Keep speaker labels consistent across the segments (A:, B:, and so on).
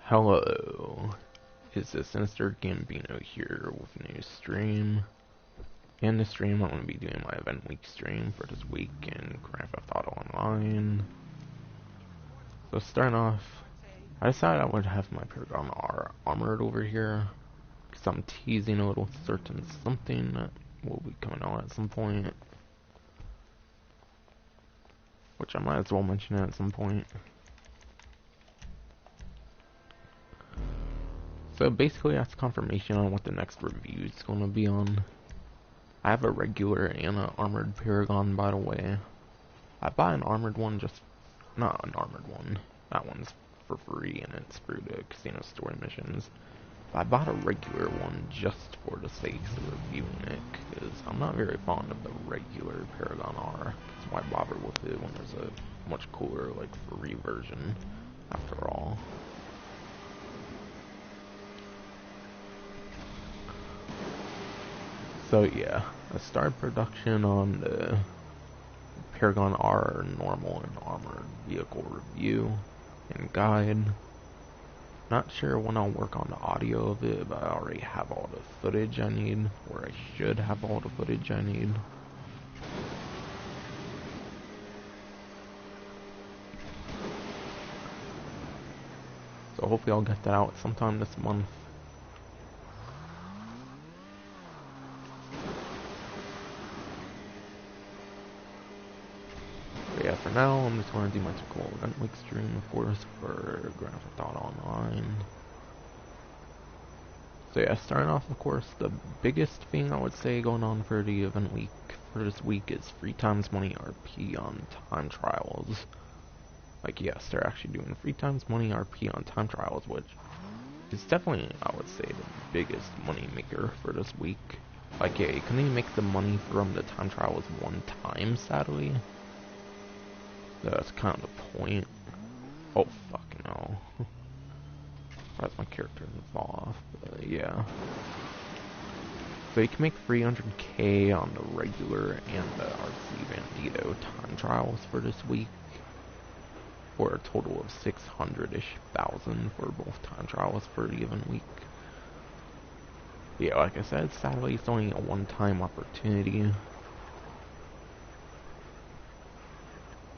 A: Hello, it's the Sinister Gambino here with a new stream. In this stream, I'm going to be doing my event week stream for this week in Grand Theft Auto Online. So starting off, I decided I would have my Paragon R armored over here, because I'm teasing a little certain something that will be coming out at some point, which I might as well mention at some point. So basically that's confirmation on what the next review is going to be on. I have a regular and an armored Paragon, by the way. I bought an armored one, not an armored one. That one's for free and it's for the casino story missions. But I bought a regular one just for the sake of reviewing it, because I'm not very fond of the regular Paragon R. So why bother with it when there's a much cooler, like, free version, after all. So yeah, I started production on the Paragon R normal and armored vehicle review and guide. Not sure when I'll work on the audio of it, but I already have all the footage I need, or I should have all the footage I need. So hopefully I'll get that out sometime this month. Yeah, for now, I'm just going to do my typical event week stream, of course, for Grand Theft Auto Online. So yeah, starting off, of course, the biggest thing I would say going on for the event week for this week is 3 times money RP on time trials. Like, yes, they're actually doing 3 times money RP on time trials, which is definitely, I would say, the biggest money maker for this week. Like, yeah, you can only make the money from the time trials one time, sadly. That's kind of the point. Oh, fuck no. That's my character didn't fall off, but yeah. So you can make 300k on the regular and the RC Bandito time trials for this week, or a total of 600-ish thousand for both time trials for the event week. Yeah, like I said, sadly it's only a one-time opportunity.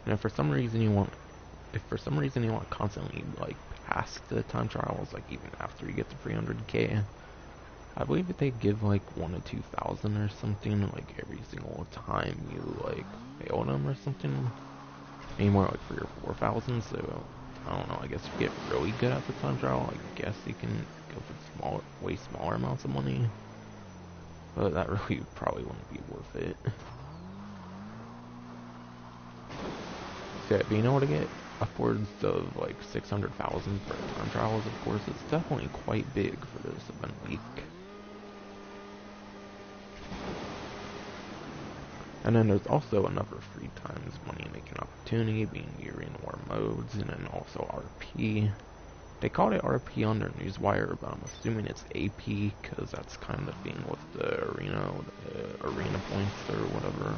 A: And if for some reason you want constantly, like, past the time trials, like even after you get to 300k, I believe that they give like 1,000 to 2,000 or something, like every single time you like fail them or something. Maybe more like 3,000 or 4,000. So I don't know. I guess if you get really good at the time trial, I guess you can go for way smaller amounts of money. But that really probably wouldn't be worth it. So yeah, being able to get upwards of like 600,000 for time trials, of course, it's definitely quite big for this event week. And then there's also another 3 times money making opportunity, being the arena war modes, and then also RP. They called it RP on their newswire, but I'm assuming it's AP, because that's kind of the thing with the arena points or whatever.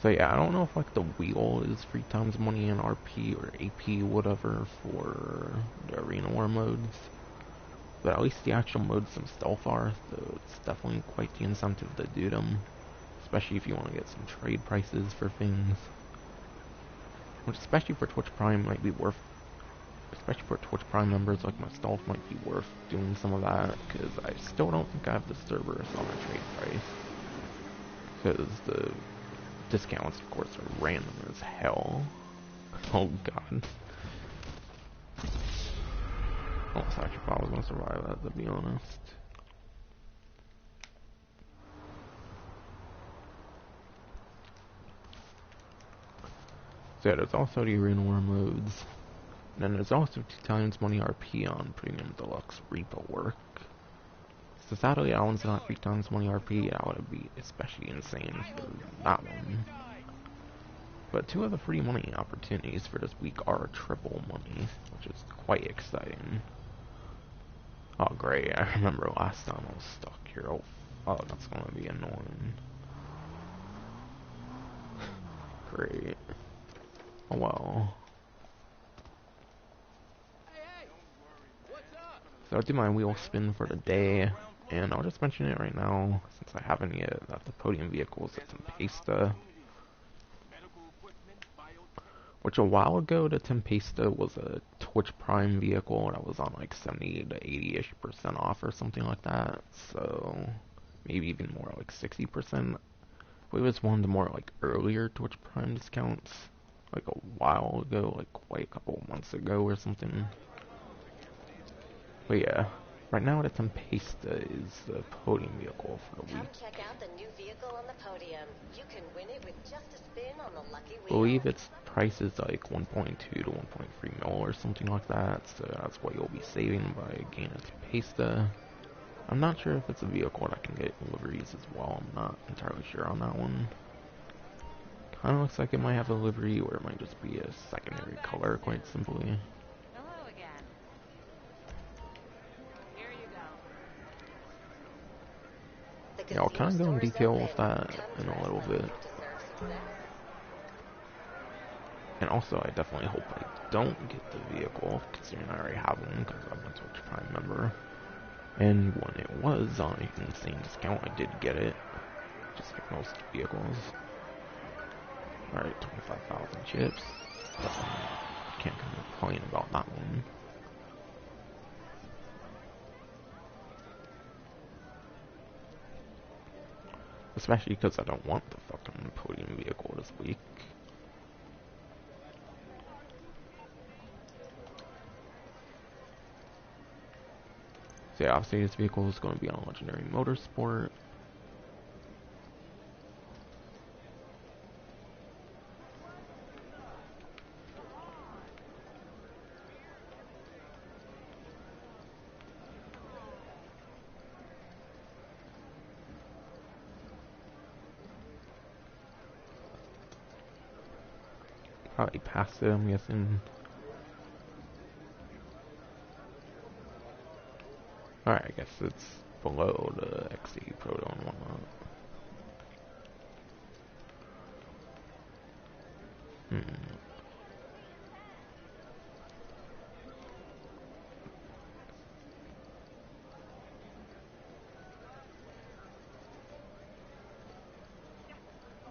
A: So yeah, I don't know if like the wheel is 3 times money in RP or AP, whatever, for the arena war modes. But at least the actual modes themselves are, so it's definitely quite the incentive to do them. Especially if you want to get some trade prices for things. Which, especially for Twitch Prime, might be worth... Especially for Twitch Prime members like myself, might be worth doing some of that, because I still don't think I have the Cerberus on a trade price. Because the discounts, of course, are random as hell. Oh god. Almost actually thought I was gonna survive that, to be honest. So yeah, there's also the arena war modes. And then there's also 2 times money RP on Premium Deluxe Repo work. So sadly, that one's not 3 times money RP. That would be especially insane for that one. But 2 of the free money opportunities for this week are triple money, which is quite exciting. Oh great, I remember last time I was stuck here. Oh, that's gonna be annoying. great. Oh well. So I did my wheel spin for the day, and I'll just mention it right now, since I haven't yet, that the podium vehicle is at Tempesta. Which a while ago, the Tempesta was a Twitch Prime vehicle that was on like 70 to 80-ish% off or something like that. So maybe even more, like 60%. It was one of the more like earlier Twitch Prime discounts, like a while ago, like quite a couple months ago or something. But yeah, right now the Tempesta is the podium vehicle for the week.
B: Come check out the new vehicle on the podium. You can win it with just a spin on the lucky wheel.
A: I believe its price is like 1.2 to 1.3 mil or something like that, so that's what you'll be saving by getting a Tempesta. I'm not sure if it's a vehicle that can get liveries as well. I'm not entirely sure on that one. Kind of looks like it might have a livery, or it might just be a secondary color, quite simply.
B: Hello again. Here you go.
A: Yeah, I'll kind of go in detail with that in a little bit. And also, I definitely hope I don't get the vehicle, considering I already have one, because I'm a Twitch Prime member. And when it was on an insane discount, I did get it, just like most vehicles. Alright, 25,000 chips. I can't complain about that one. Especially because I don't want the fucking podium vehicle this week. So yeah, obviously this vehicle is going to be on Legendary Motorsport. Probably past it, I'm guessing. Alright, I guess it's below the XE Proto and whatnot.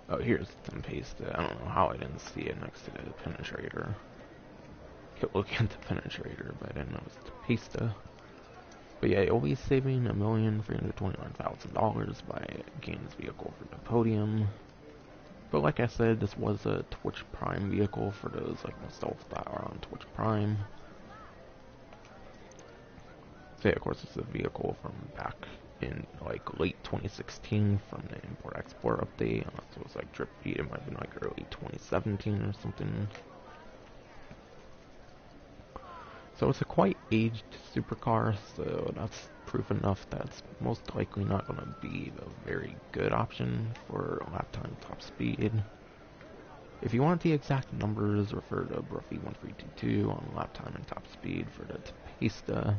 A: Oh, here's the Tempesta. I don't know how I didn't see it next to the Penetrator. Kept looking at the Penetrator, but I didn't know it was the Tempesta. But yeah, you'll be saving $1,329,000 by getting this vehicle for the podium. But like I said, this was a Twitch Prime vehicle for those like myself that are on Twitch Prime. So yeah, of course, it's a vehicle from back in like late 2016 from the import-export update. Unless it was like drip feed, it might have been like early 2017 or something. So it's a quite aged supercar, so that's proof enough that it's most likely not going to be a very good option for lap time top speed. If you want the exact numbers, refer to Bruffy1322 on lap time and top speed for the Tempesta.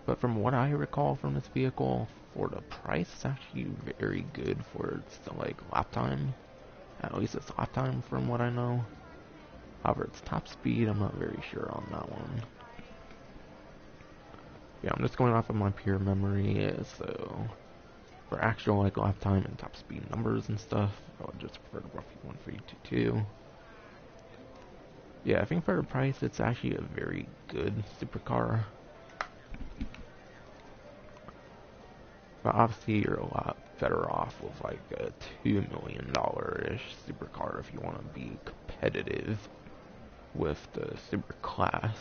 A: But from what I recall from this vehicle, for the price, it's actually very good for its like lap time. At least it's lap time from what I know. However, its top speed, I'm not very sure on that one. Yeah, I'm just going off of my pure memory, so for actual like lap time and top speed numbers and stuff, I would just prefer to Bruffy 1322. Yeah, I think for the price, it's actually a very good supercar. But obviously, you're a lot better off with like a $2 million-ish supercar if you want to be competitive with the superclass.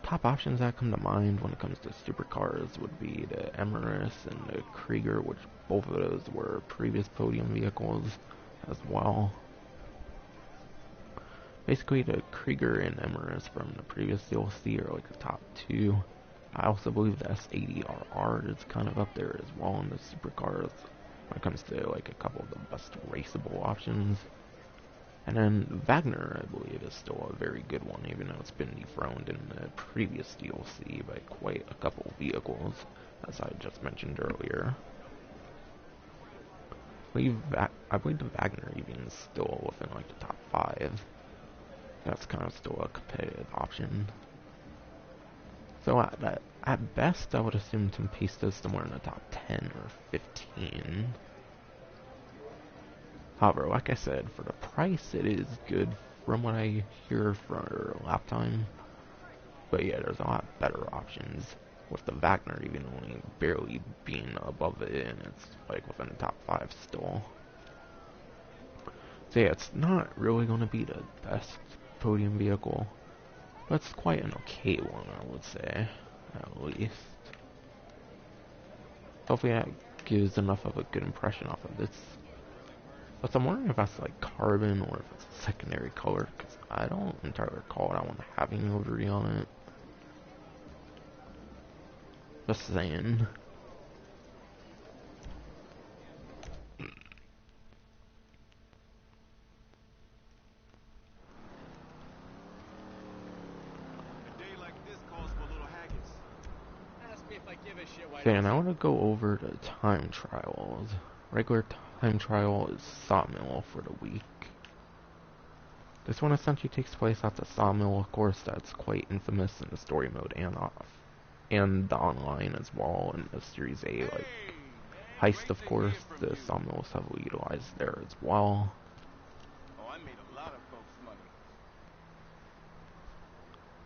A: Top options that come to mind when it comes to supercars would be the Emirates and the Krieger, which both of those were previous podium vehicles as well. Basically, the Krieger and Emirates from the previous DLC are like the top two. I also believe the S80RR is kind of up there as well in the supercars when it comes to like a couple of the best raceable options. And then Wagner, I believe, is still a very good one, even though it's been dethroned in the previous DLC by quite a couple vehicles, as I just mentioned earlier. I believe the Wagner even is still within like the top 5. That's kind of still a competitive option. So at best, I would assume Tempesta is somewhere in the top 10 or 15. However, like I said, for the price, it is good from what I hear for lap time. But yeah, there's a lot better options, with the Wagner even only barely being above it, and it's like within the top 5 still. So yeah, it's not really going to be the best podium vehicle, but it's quite an okay one, I would say, at least. Hopefully that gives enough of a good impression off of this. But I'm wondering if that's like carbon or if it's a secondary color, because I don't entirely recall that one having livery on it. Just saying. Okay, and I want to go over the time trials. Regular time trial is Sawmill for the week. This one essentially takes place at the Sawmill, of course, that's quite infamous in the story mode and the online as well in the Series A, like Heist, of course. The Sawmill is heavily utilized there as well.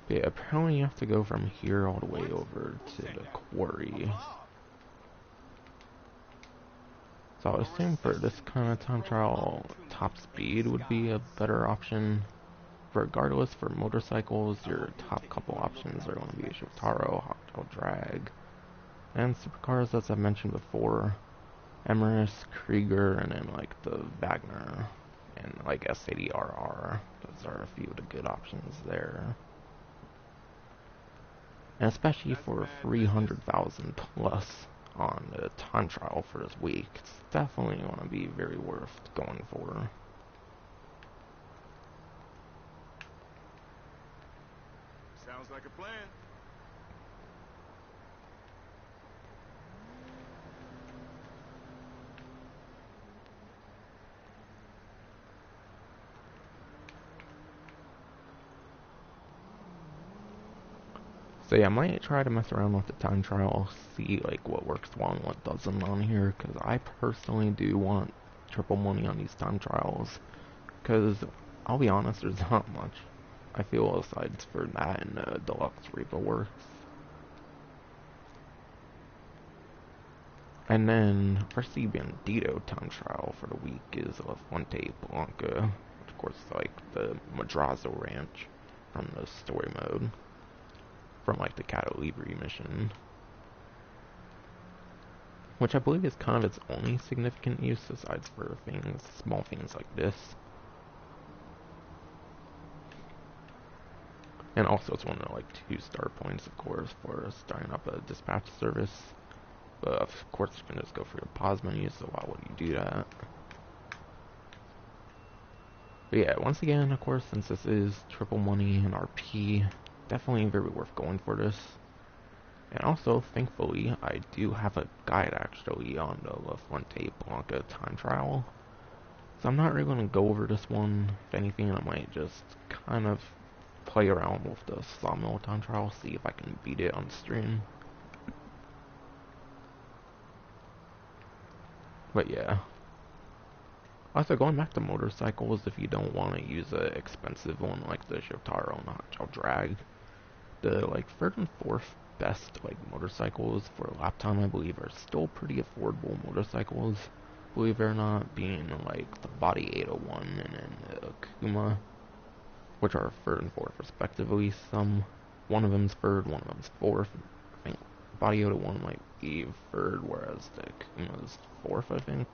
A: But yeah, apparently you have to go from here all the way over to the quarry. So I would assume for this kind of time trial, top speed would be a better option. Regardless, for motorcycles, your top couple options are going to be Shotaro, Hot Drag, and supercars, as I mentioned before, Emrys, Krieger, and then like the Wagner, and like S80RR. Those are a few of the good options there. And especially for 300,000 plus on the time trial for this week, it's definitely going to be very worth going for.
C: Sounds like a plan.
A: So yeah, I might try to mess around with the time trial, see like what works well and what doesn't on here, because I personally do want triple money on these time trials, because I'll be honest, there's not much I feel aside for that and the Deluxe Reaper works. And then first the Bandito time trial for the week is La Fuente Blanca, which of course is like the Madrazo Ranch from the story mode, from like the Cato Libri mission, which I believe is kind of its only significant use aside for things, small things like this. And also it's one of the like 2-star points, of course, for starting up a dispatch service. But of course you can just go for your pause menu, so why would you do that? But yeah, once again, of course, since this is triple money and RP, definitely very worth going for this. And also, thankfully, I do have a guide actually on the La Fuente Blanca time trial. So I'm not really going to go over this one. If anything, I might just kind of play around with the Sawmill time trial, see if I can beat it on stream. But yeah. Also, going back to motorcycles, if you don't want to use an expensive one like the Shotaro and the Hot Drag, the like third and fourth best like motorcycles for lap time, I believe, are still pretty affordable motorcycles, believe it or not, being like the Body 801 and then the Kuma, which are third and fourth respectively. One of them's third, one of them's fourth. I think Body 801 might be third, whereas the Kuma's fourth, I think,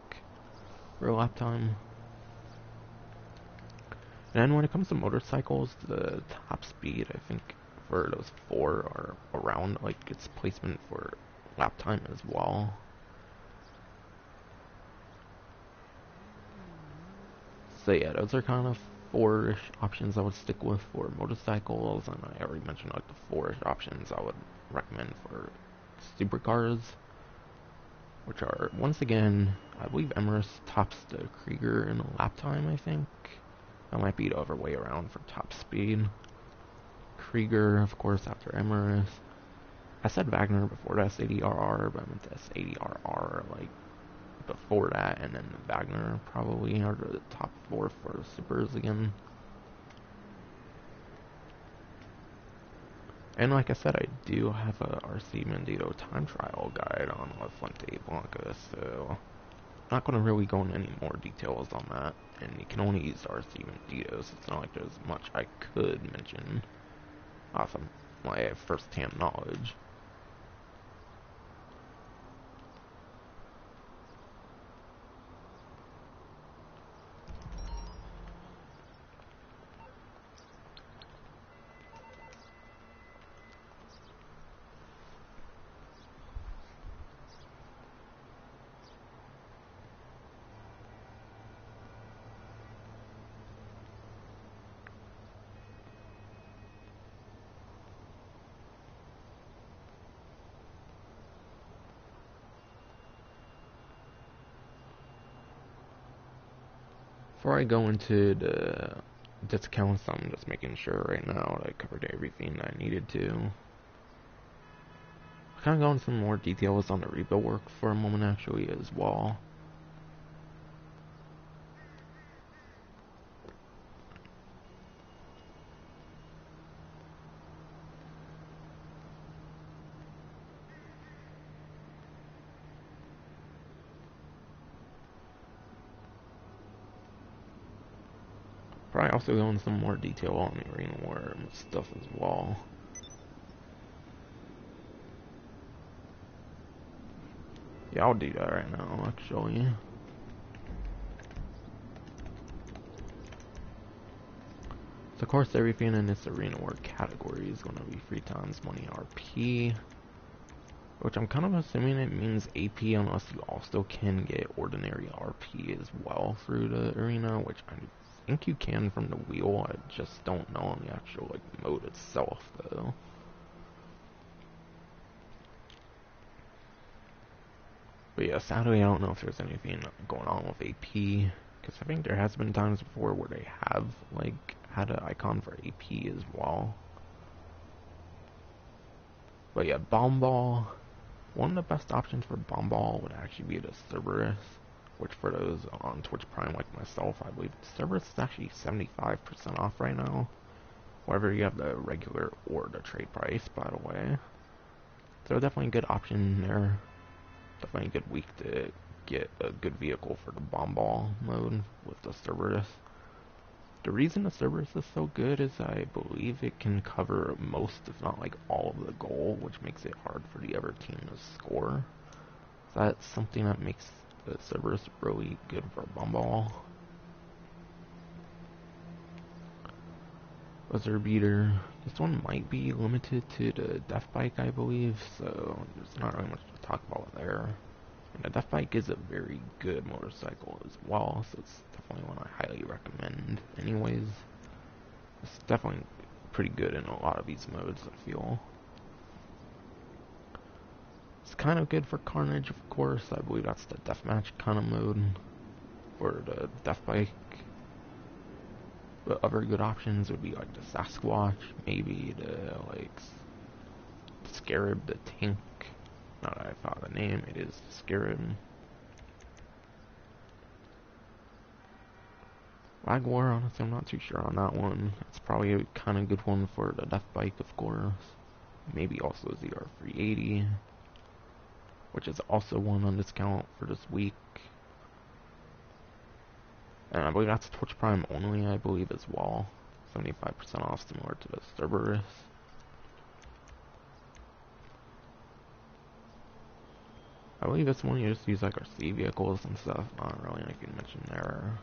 A: for lap time. And then when it comes to motorcycles, the top speed, I think, for those 4 are around like its placement for lap time as well. So yeah, those are kind of 4-ish options I would stick with for motorcycles, and I already mentioned like the 4-ish options I would recommend for supercars. which are, once again, I believe Emrys tops the Krieger in lap time, I think. That might be the other way around for top speed. Krieger, of course, after Emrys. I said Wagner before the S80RR, but I meant the S80RR, like, before that, and then Wagner probably are the top 4 for supers again. And like I said, I do have a RC Mendito time trial guide on La Fuente Blanca, so I'm not going to really go into any more details on that. And you can only use RC Mendito, so it's not like there's much I could mention off of my first-hand knowledge. Before I go into the discounts, I'm just making sure right now that I covered everything I needed to. I'll kind of go into some more details on the rebuild work for a moment actually as well. Probably also go into some more detail on the arena war stuff as well. Yeah, I'll do that right now, actually. So of course everything in this arena war category is going to be 3 times money RP. Which I'm kind of assuming it means AP unless you also can get ordinary RP as well through the arena, which I think you can from the wheel. I just don't know on the actual like mode itself though. But yeah, sadly I don't know if there's anything going on with AP, because I think there has been times before where they have like had an icon for AP as well. But yeah, Bomb Ball. One of the best options for Bomb Ball would actually be the Cerberus, which for those on Twitch Prime like myself, I believe Cerberus is actually 75% off right now. Whether you have the regular or the trade price, by the way. So definitely a good option there. Definitely a good week to get a good vehicle for the Bomb Ball mode with the Cerberus. The reason the Cerberus is so good is I believe it can cover most, if not like all of the goal, which makes it hard for the other team to score. So that's something that makes the Cerberus really good for a Bomb Ball. Buzzer Beater. This one might be limited to the Death Bike, I believe, so there's not really much to talk about there. And the Death Bike is a very good motorcycle as well, so it's definitely one I highly recommend anyways. It's definitely pretty good in a lot of these modes, I feel. It's kind of good for Carnage, of course. I believe that's the deathmatch kind of mode for the Death Bike. But other good options would be like the Sasquatch, maybe the like Scarab, the tank. Now that I found the name, it is Scarab. Jaguar, honestly, I'm not too sure on that one. It's probably a kind of good one for the Death Bike, of course. Maybe also ZR380, which is also one on discount for this week. And I believe that's Twitch Prime only, I believe, as well. 75% off, similar to the Cerberus. I believe this one you just use like our C vehicles and stuff, not really anything mentioned there.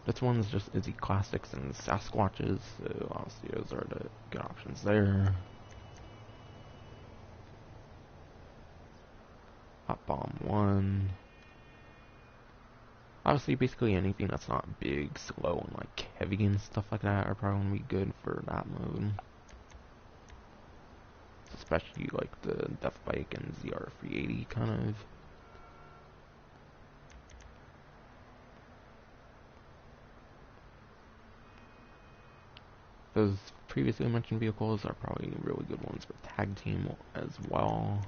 A: This one's just Izzy Classics and Sasquatches, so obviously those are the good options there. Hot Bomb 1. Obviously, basically anything that's not big, slow, and like heavy and stuff like that are probably gonna be good for that mode. especially like the Death Bike and ZR380 kind of. Those previously mentioned vehicles are probably really good ones for tag team as well.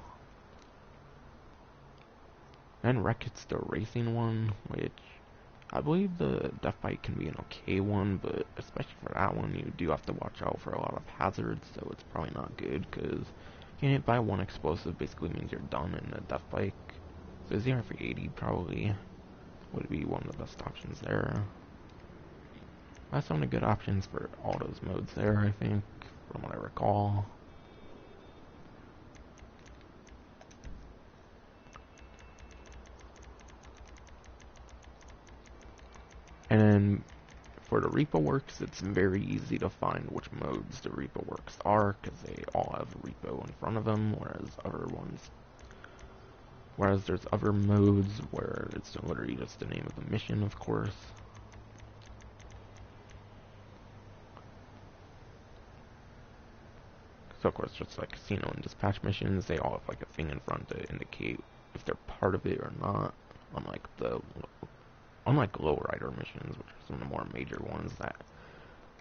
A: And Wreck-It's the racing one, which I believe the Death Bike can be an okay one, but especially for that one, you do have to watch out for a lot of hazards, so it's probably not good, because getting hit by one explosive basically means you're done in the Death Bike. So ZR380 probably would be one of the best options there. That's some of the good options for all those modes there, I think, from what I recall. And then for the repo works, it's very easy to find which modes the repo works are, because they all have repo in front of them, whereas there's other modes where it's literally just the name of the mission, of course. So of course, just like casino and dispatch missions, they all have like a thing in front to indicate if they're part of it or not. Unlike lowrider missions, which are some of the more major ones that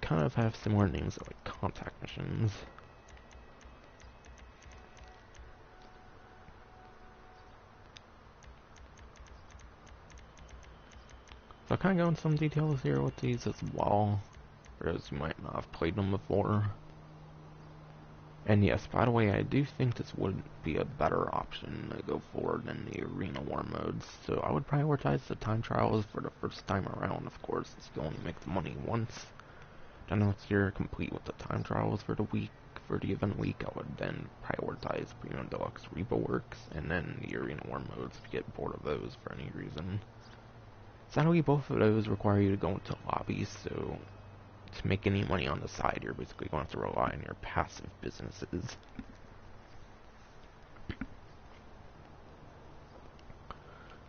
A: kind of have similar names to like contact missions. So I'll kind of go into some details here with these as well, for those who might not have played them before. And yes, by the way, I do think this would be a better option to go forward than the arena war modes. So I would prioritize the time trials for the first time around, of course, since you only make the money once. Then once you're complete with the time trials for the week, for the event week, I would then prioritize Premium Deluxe Repo Works, and then the arena war modes if you get bored of those for any reason. Sadly, both of those require you to go into lobbies, so to make any money on the side, you're basically going to have to rely on your passive businesses.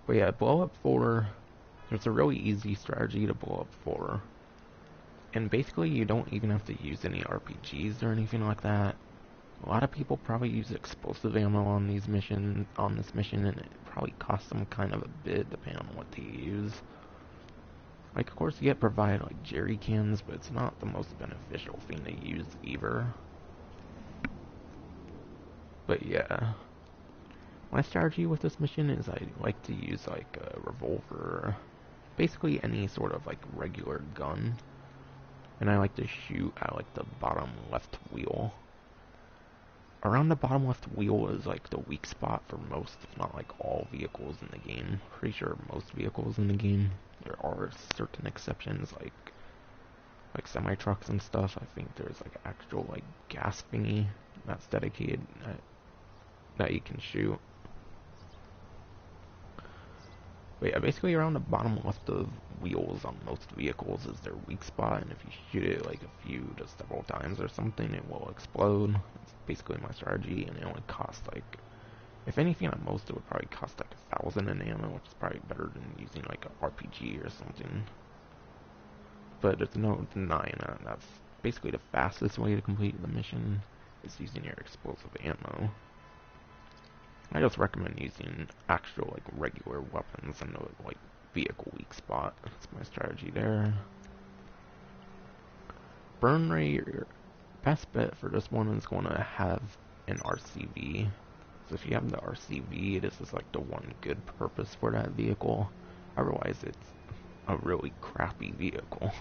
A: But yeah, blow up 4, there's a really easy strategy to blow up 4. And basically, you don't even have to use any RPGs or anything like that. A lot of people probably use explosive ammo on this mission, and it probably costs them kind of a bit, depending on what they use. Like, of course, you get provided, like, jerry cans, but it's not the most beneficial thing to use either. But yeah. My strategy with this mission is I like to use, like, a revolver, basically any sort of, like, regular gun. And I like to shoot at, like, the bottom left wheel. Around the bottom left wheel is, like, the weak spot for most, if not, like, all vehicles in the game. Pretty sure most vehicles in the game. There are certain exceptions, like semi-trucks and stuff. I think there's, like, actual, like, gas thingy that's dedicated that you can shoot. But yeah, basically around the bottom left of wheels on most vehicles is their weak spot, and if you shoot it like a few to several times or something, it will explode. It's basically my strategy, and it only costs like, if anything at most, it would probably cost like 1,000 in ammo, which is probably better than using like an RPG or something. But there's no denying that that's basically the fastest way to complete the mission, is using your explosive ammo. I just recommend using actual, like, regular weapons and the, like, vehicle weak spot. That's my strategy there. Burn rate, your best bet for this one is going to have an RCV. So if you have the RCV, this is, like, the one good purpose for that vehicle. Otherwise, it's a really crappy vehicle.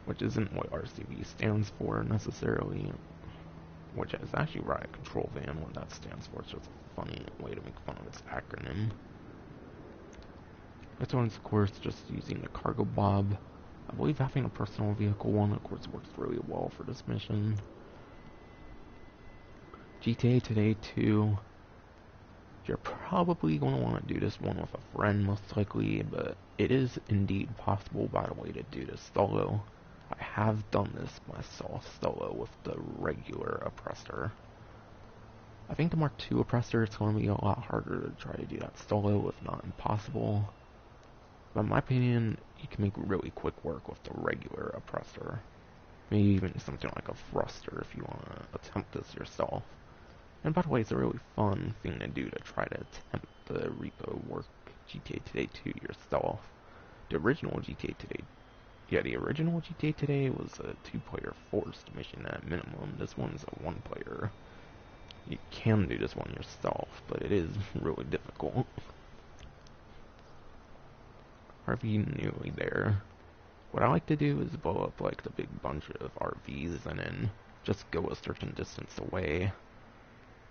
A: Which isn't what RCV stands for, necessarily. Which is actually Riot Control Van, what that stands for. It's just a funny way to make fun of its acronym. This one's, of course, just using the cargo bob. I believe having a personal vehicle one, of course, works really well for this mission. GTA Today 2. You're probably going to want to do this one with a friend, most likely, but it is indeed possible, by the way, to do this solo. I have done this myself solo with the regular oppressor. I think the Mark II oppressor, it's going to be a lot harder to try to do that solo, if not impossible. But in my opinion, you can make really quick work with the regular oppressor. Maybe even something like a thruster if you want to attempt this yourself. And by the way, it's a really fun thing to do to try to attempt the repo work GTA Today 2 yourself. The original GTA Today, the original GTA Today was a 2-player forced mission at minimum. This one's a 1-player. You can do this one yourself, but it is really difficult. RV nearly there. What I like to do is blow up like the big bunch of RVs and then just go a certain distance away.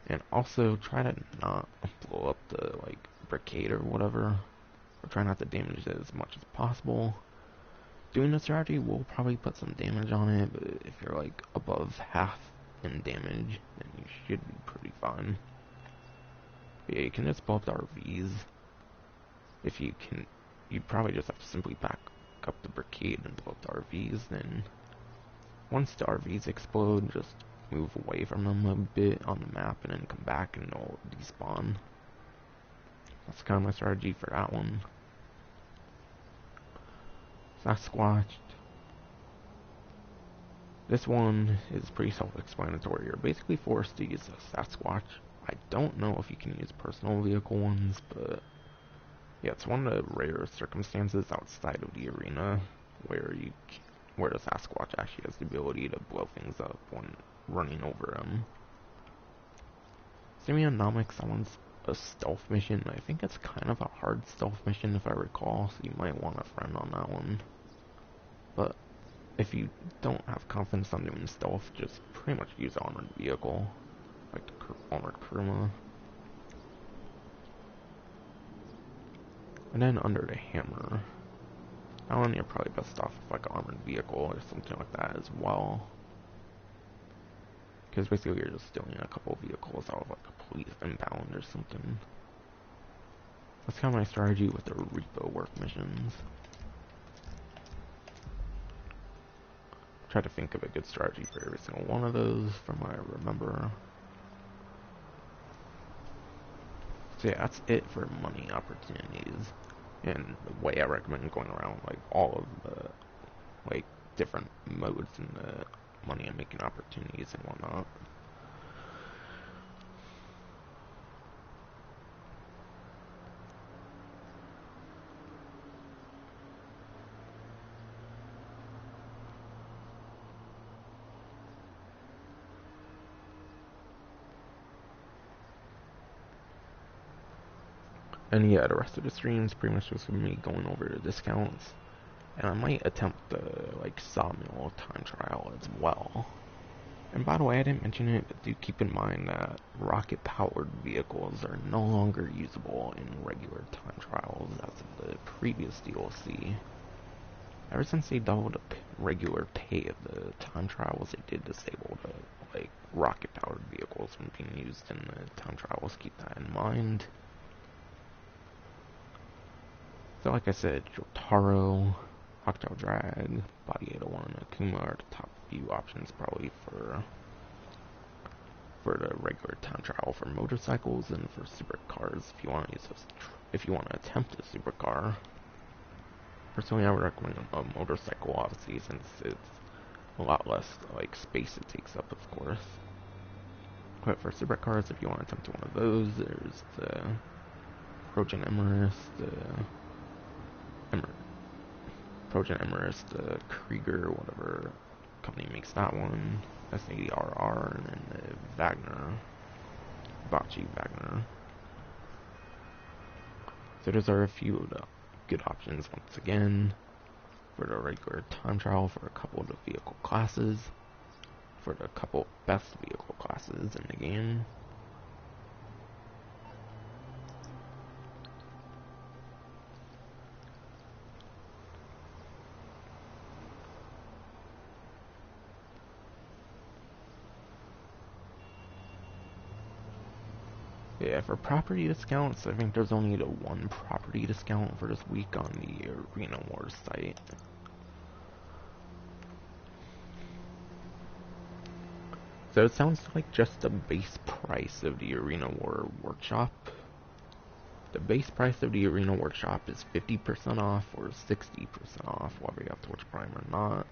A: And also try to not blow up the like brickade or whatever. Or try not to damage it as much as possible. Doing this strategy will probably put some damage on it, but if you're like above half in damage, then you should be pretty fine. But yeah, you can just blow up the RVs. If you can, you'd probably just have to simply back up the brickade and blow up the RVs. Then once the RVs explode, just move away from them a bit on the map and then come back and they'll despawn. That's kind of my strategy for that one. Sasquatch. This one is pretty self-explanatory. You're basically forced to use a Sasquatch. I don't know if you can use personal vehicle ones, but yeah, it's one of the rare circumstances outside of the arena where the Sasquatch actually has the ability to blow things up when running over them. Semionomics, that one's a stealth mission. I think it's kind of a hard stealth mission if I recall, so you might want a friend on that one. But if you don't have confidence on doing stealth, just pretty much use armored vehicle, like the armored Kuruma. And then under the hammer, that one you're probably best off with like an armored vehicle or something like that as well. Because basically you're just stealing a couple of vehicles out of like a police impound or something. That's kind of my strategy with the repo work missions. Try to think of a good strategy for every single one of those from what I remember. So yeah, that's it for money opportunities. And the way I recommend going around like all of the like different modes and the money and making opportunities and whatnot. And yeah, the rest of the stream is pretty much just me going over the discounts. And I might attempt the like Sawmill time trial as well. And by the way, I didn't mention it, but do keep in mind that rocket-powered vehicles are no longer usable in regular time trials as of the previous DLC. Ever since they doubled the regular pay of the time trials, they did disable the like rocket-powered vehicles from being used in the time trials. Keep that in mind. So like I said, Jotaro, Octo Drag, Body 801, and Akuma are the top few options probably for the regular time trial for motorcycles and for supercars if you want to use those, if you want to attempt a supercar. Personally, I would recommend a motorcycle, obviously, since it's a lot less like space it takes up, of course. But for supercars, if you want to attempt one of those, there's the Trojan Emirates, Trojan Emirates, the Krieger, whatever company makes that one, S80RR, and then the Wagner, Bachi Wagner. So those are a few of the good options once again for the regular time trial for a couple of the vehicle classes, for the couple best vehicle classes in the game. Yeah, for property discounts, I think there's only the one property discount for this week on the Arena Wars site. So it sounds like just the base price of the Arena War Workshop. The base price of the Arena Workshop is 50% off or 60% off, whether you have Twitch Prime or not.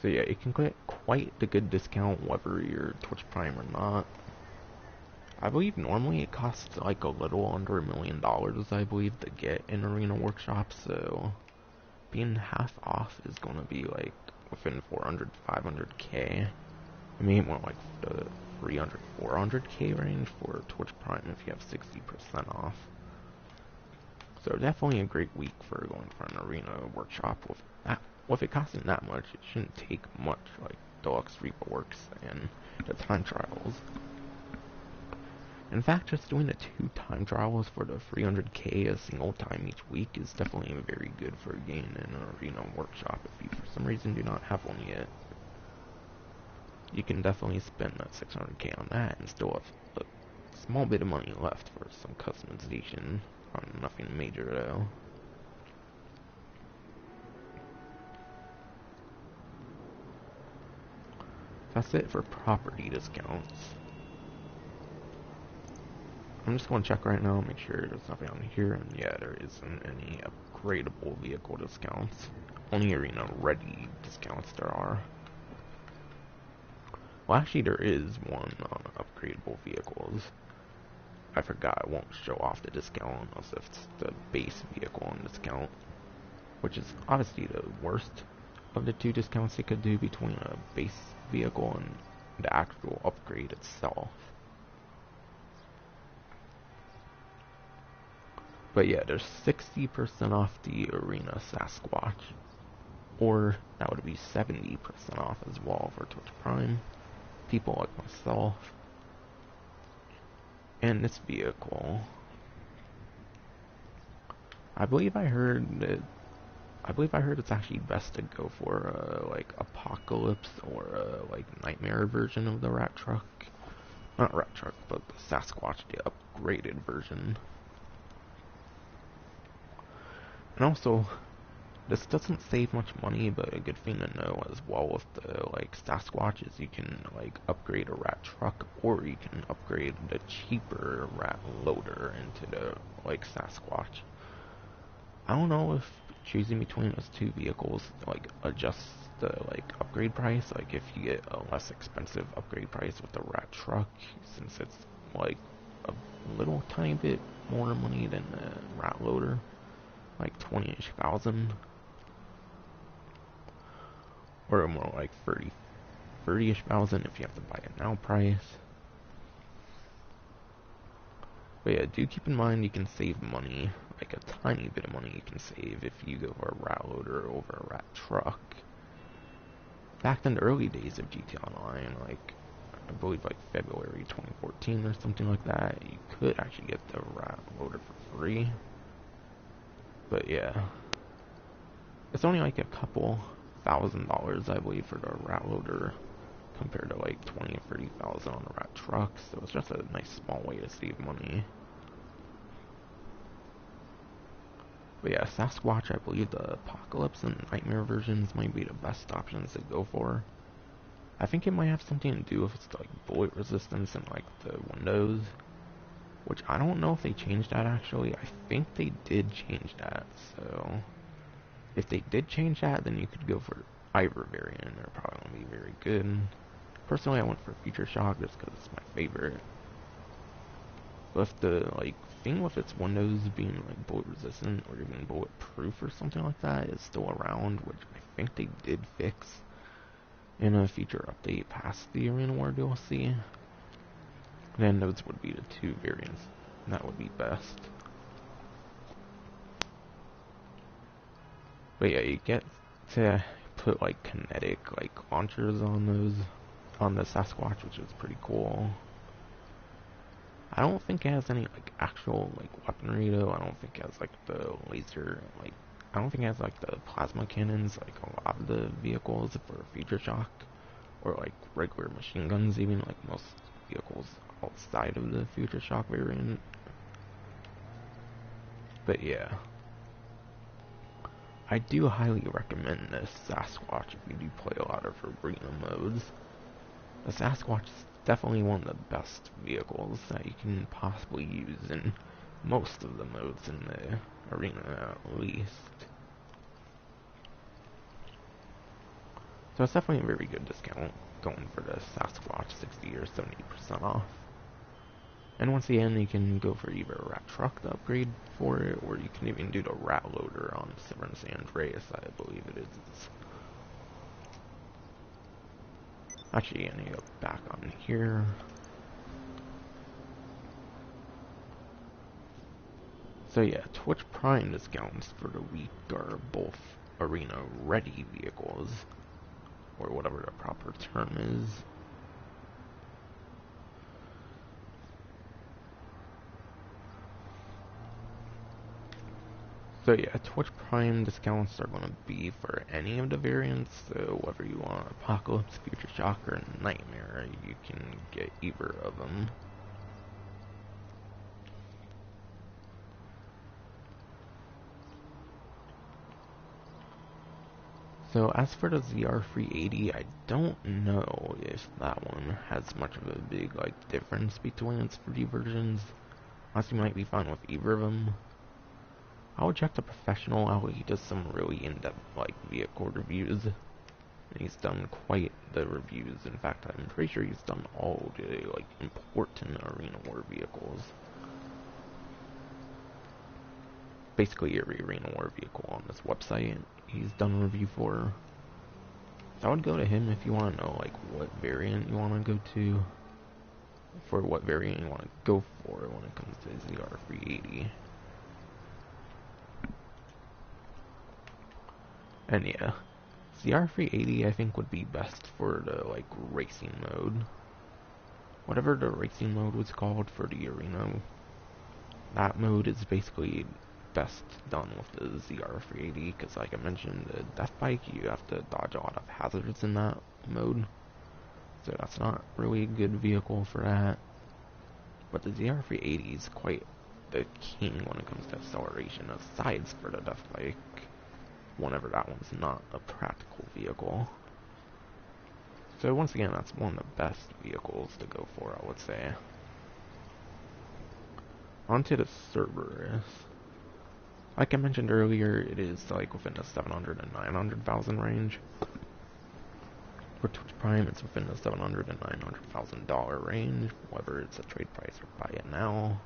A: So yeah, you can get quite the good discount whether you're Twitch Prime or not. I believe normally it costs like a little under $1 million, I believe, to get an Arena Workshop, so being half off is gonna be like within 400 to 500k. I mean more like the 300 400k range for Twitch Prime if you have 60% off. So definitely a great week for going for an Arena Workshop. With it costing that much, it shouldn't take much, like Deluxe Reworks and the time trials. In fact, just doing the 2 time trials for the 300k a single time each week is definitely very good for getting an Arena Workshop if you for some reason do not have one yet. You can definitely spend that 600k on that and still have a small bit of money left for some customization on nothing major though. That's it for property discounts. I'm just going to check right now, make sure there's nothing on here, and yeah, there isn't any upgradable vehicle discounts. Only Arena Ready discounts there are. Well, actually there is one on upgradable vehicles. I forgot, it won't show off the discount unless it's the base vehicle on discount, which is obviously the worst of the 2 discounts they could do between a base vehicle and the actual upgrade itself. But yeah, there's 60% off the Arena Sasquatch, or that would be 70% off as well for Twitch Prime, people like myself. And this vehicle, I believe I heard it's actually best to go for like Apocalypse or like Nightmare version of the Rat Truck. Not Rat Truck, but the Sasquatch, the upgraded version. And also, this doesn't save much money, but a good thing to know as well with the like Sasquatch is you can like upgrade a Rat Truck, or you can upgrade the cheaper Rat Loader into the like Sasquatch. I don't know if choosing between those 2 vehicles like adjusts the like upgrade price. Like if you get a less expensive upgrade price with the Rat Truck, since it's like a little tiny bit more money than the Rat Loader, like 20-ish thousand, or more like 30-ish thousand if you have to buy it now price. But yeah, do keep in mind you can save money, like a tiny bit of money you can save if you go for a Rat Loader over a Rat Truck. Back in the early days of GTA Online, like I believe like February 2014 or something like that, you could actually get the Rat Loader for free. But yeah, it's only like a couple $1,000 I believe for the Rat Loader compared to like 20 or 30,000 on the Rat Truck, so it's just a nice small way to save money. But yeah, Sasquatch, I believe the Apocalypse and Nightmare versions might be the best options to go for. I think it might have something to do with its like bullet resistance and like the windows, which I don't know if they changed that actually. I think they did change that, so if they did change that, then you could go for either variant. They're probably going to be very good. Personally, I went for Future Shock just because it's my favorite. But if the like thing with its windows being like bullet resistant or even bulletproof or something like that is still around, which I think they did fix in a future update past the Arena War DLC, then those would be the 2 variants that would be best. But yeah, you get to put like kinetic like launchers on those, on the Sasquatch, which is pretty cool. I don't think it has any like actual like weaponry though. I don't think it has like the laser, like I don't think it has like the plasma cannons like a lot of the vehicles for Future Shock, or like regular machine guns, even like most vehicles outside of the Future Shock variant. But yeah, I do highly recommend this Sasquatch if you do play a lot of arena modes. The Sasquatch is definitely one of the best vehicles that you can possibly use in most of the modes in the arena at least. So it's definitely a very good discount going for the Sasquatch 60 or 70% off. And once again, you can go for either a rat truck to upgrade for it, or you can even do the rat loader on Severn San Andreas, I believe it is. Actually, I need to go back on here. So yeah, Twitch Prime discounts for the week are both arena ready vehicles, or whatever the proper term is. So yeah, Twitch Prime discounts are going to be for any of the variants, so whether you want Apocalypse, Future Shock, or Nightmare, you can get either of them. So as for the ZR380, I don't know if that one has much of a big difference between its three versions. Honestly, you might be fine with either of them. I would check the professional out. He does some really in-depth vehicle reviews. And he's done quite the reviews. In fact, I'm pretty sure he's done all the important arena war vehicles. Basically every arena war vehicle on this website he's done a review for. So I would go to him if you want to know what variant you want to go to, for what variant you want to go for when it comes to ZR380. And yeah, ZR380 I think would be best for the racing mode. Whatever the racing mode was called for the arena, that mode is basically best done with the ZR380, because like I mentioned, the death bike, you have to dodge a lot of hazards in that mode, so that's not really a good vehicle for that. But the ZR380 is quite the king when it comes to acceleration, aside for the death bike, whenever that one's not a practical vehicle. So once again, that's one of the best vehicles to go for, I would say. Onto the Cerberus. Like I mentioned earlier, it is within the 700 and 900,000 range. For Twitch Prime, it's within the $700 and $900,000 range, whether it's a trade price or buy it now.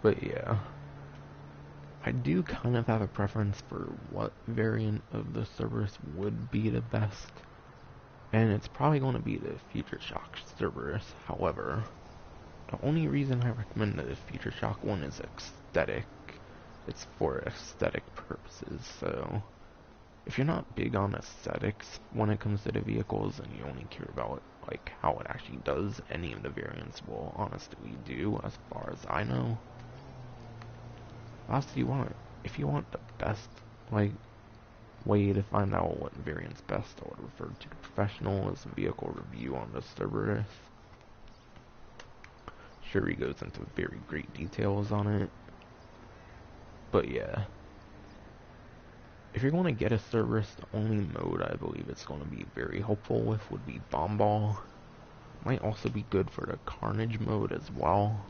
A: But yeah, I do kind of have a preference for what variant of the Cerberus would be the best, and it's probably going to be the Future Shock Cerberus. However, the only reason I recommend the Future Shock one is aesthetic. It's for aesthetic purposes, so if you're not big on aesthetics when it comes to the vehicles and you only care about how it actually does, any of the variants will honestly do, as far as I know. Lastly, if you want the best way to find out what variant's best, I would refer to the professional as a vehicle review on the Cerberus. Sure, he goes into very great details on it, but yeah, if you're going to get a Cerberus, the only mode I believe it's going to be very helpful with would be Bomb Ball. Might also be good for the Carnage mode as well.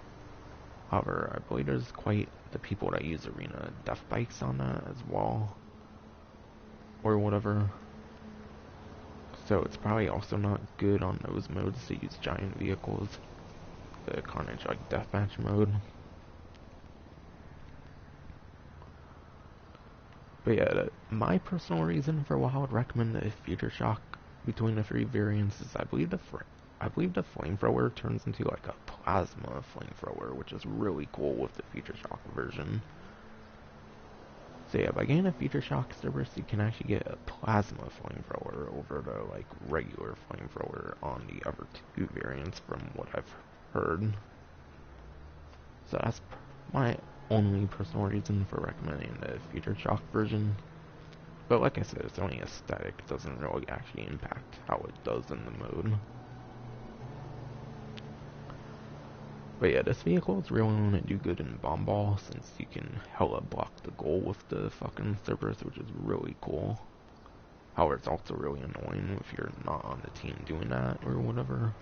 A: However, I believe there's quite the people that use arena death bikes on that as well, or whatever. So it's probably also not good on those modes to use giant vehicles. The Carnage deathmatch mode. But yeah, my personal reason for why I would recommend the Future Shock between the three variants is I believe the flamethrower turns into a plasma flamethrower, which is really cool with the Future Shock version. So yeah, by getting a Future Shock Cerberus, you can actually get a plasma flamethrower over the regular flamethrower on the other two variants, from what I've heard. So that's my only personal reason for recommending the Future Shock version. But like I said, it's only aesthetic, it doesn't really actually impact how it does in the mode. But yeah, this vehicle is really going to do good in Bomb Ball, since you can hella block the goal with the fucking Cerberus, which is really cool. However, it's also really annoying if you're not on the team doing that, or whatever.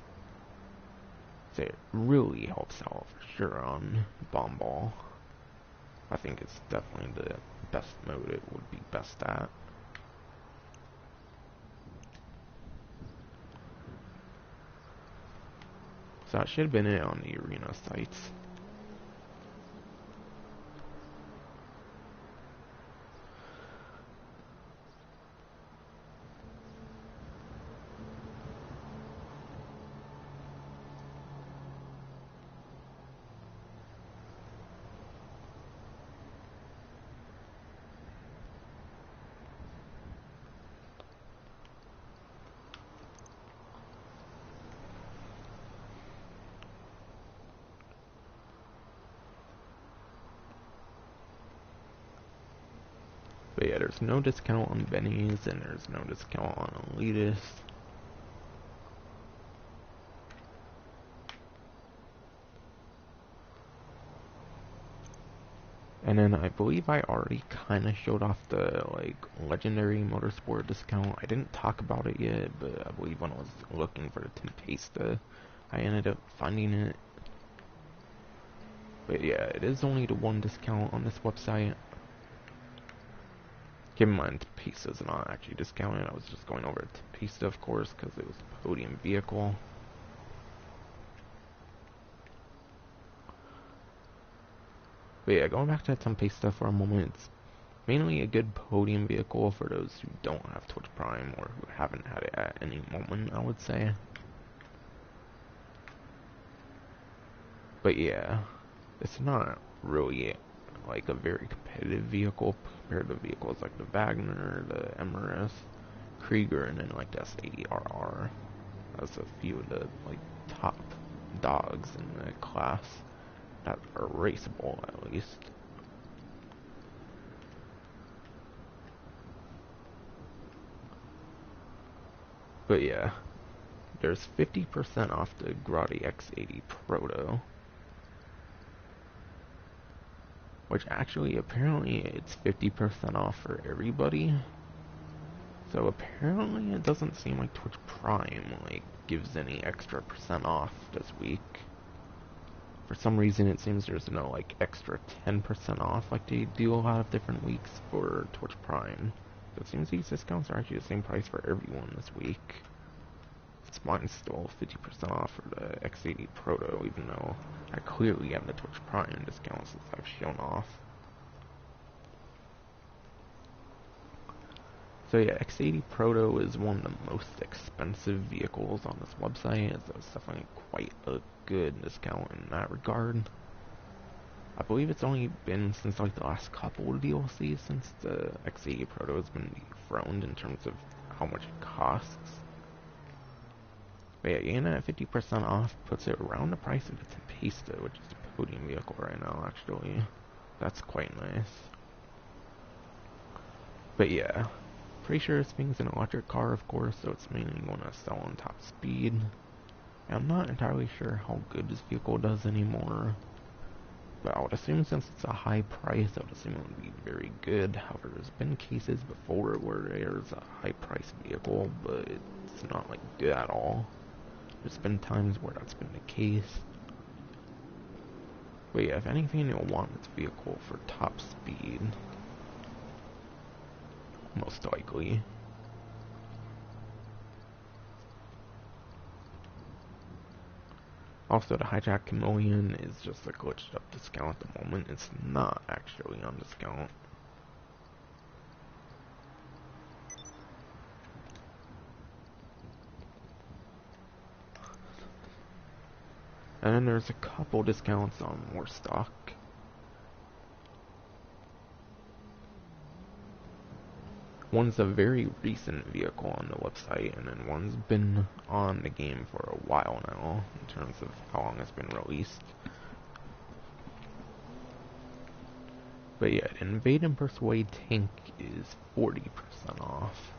A: So it really helps out for sure on Bomb Ball. I think it's definitely the best mode it would be best at. So that should have been it on the arena sites. But yeah, there's no discount on Benny's, and there's no discount on Elitist. And then I believe I already kind of showed off the, like, Legendary Motorsport discount. I didn't talk about it yet, but I believe when I was looking for the Tempesta, I ended up finding it. But yeah, it is only the one discount on this website. Keep in mind, Tempesta's not actually discounted. I was just going over Tempesta, of course, because it was a podium vehicle. But yeah, going back to Tempesta for a moment, it's mainly a good podium vehicle for those who don't have Twitch Prime or who haven't had it at any moment, I would say. But yeah, it's not really like a very competitive vehicle compared to vehicles like the Wagner, the MRS, Krieger, and then like the S80RR. That's a few of the like top dogs in the class that are raceable at least. But yeah, there's 50% off the Grotti X80 Proto. Which actually, apparently, it's 50% off for everybody. So apparently it doesn't seem like Twitch Prime, like, gives any extra percent off this week. For some reason it seems there's no, like, extra 10% off like they do a lot of different weeks for Twitch Prime. So it seems these discounts are actually the same price for everyone this week. Mine's still 50% off for the X80 Proto, even though I clearly have the Twitch Prime discount since I've shown off. So yeah, X80 Proto is one of the most expensive vehicles on this website, so it's definitely quite a good discount in that regard. I believe it's only been since like the last couple of DLCs since the X80 Proto has been dethroned in terms of how much it costs. But yeah, getting it at 50% off puts it around the price of the Tempesta, which is a podium vehicle right now, actually. That's quite nice. But yeah, pretty sure this thing's an electric car, of course, so it's mainly going to sell on top speed. And I'm not entirely sure how good this vehicle does anymore. But I would assume since it's a high price, I would assume it would be very good. However, there's been cases before where there's a high price vehicle, but it's not like good at all. There's been times where that's been the case. But yeah, if anything, you'll want this vehicle for top speed. Most likely. Also, the Hijack Chameleon is just a glitched up discount at the moment. It's not actually on discount. And then there's a couple discounts on more stock. One's a very recent vehicle on the website, and then one's been on the game for a while now, in terms of how long it's been released. But yeah, Invade and Persuade Tank is 40% off.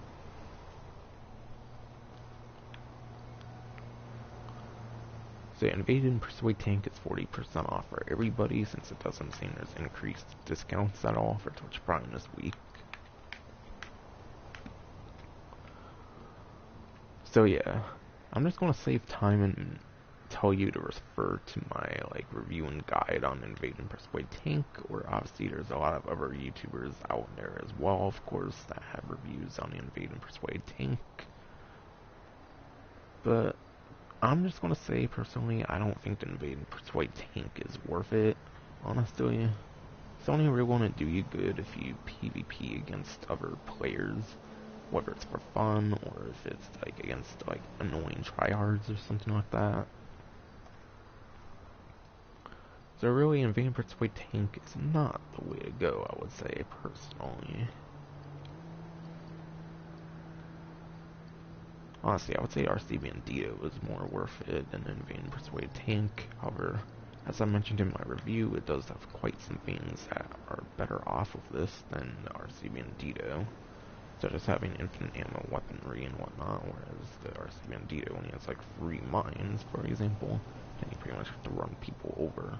A: So yeah, Invade and Persuade Tank is 40% off for everybody, since it doesn't seem there's increased discounts at all for Twitch Prime this week. So yeah, I'm just gonna save time and tell you to refer to my like review and guide on Invade and Persuade Tank, or obviously there's a lot of other YouTubers out there as well, of course, that have reviews on Invade and Persuade Tank. But I'm just gonna say, personally, I don't think the Invade and Persuade tank is worth it, honestly. It's only really gonna do you good if you PvP against other players, whether it's for fun, or if it's, like, against, like, annoying tryhards or something like that. So really, Invade and Persuade tank is not the way to go, I would say, personally. Honestly, I would say RC Bandito is more worth it than Invade and Persuade tank. However, as I mentioned in my review, it does have quite some things that are better off of this than the RC Bandito, such as having infinite ammo weaponry and whatnot, whereas the RC Bandito only has like 3 mines, for example, and you pretty much have to run people over.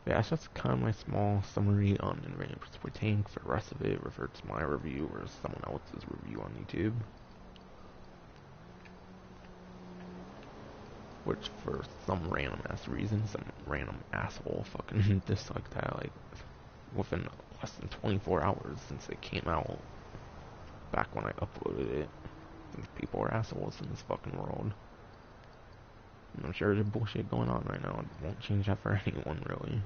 A: Yeah, that's just kind of my small summary on Invade and Persuade tank. For the rest of it, refer to my review or someone else's review on YouTube. Which, for some random ass reason, some random asshole fucking disliked that, like, within less than 24 hours since it came out, back when I uploaded it. Since people are assholes in this fucking world. And I'm sure there's bullshit going on right now. It won't change that for anyone, really.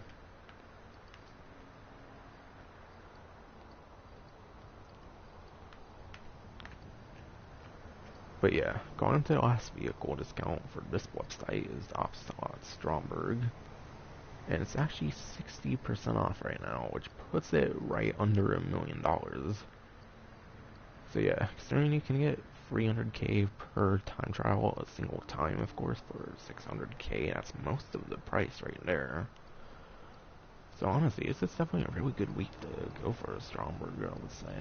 A: But yeah, going into the last vehicle discount for this website is the Ocelot Stromberg. And it's actually 60% off right now, which puts it right under $1 million. So yeah, considering you can get 300k per time trial a single time, of course, for 600k, that's most of the price right there. So honestly, this is definitely a really good week to go for a Stromberg, I would say.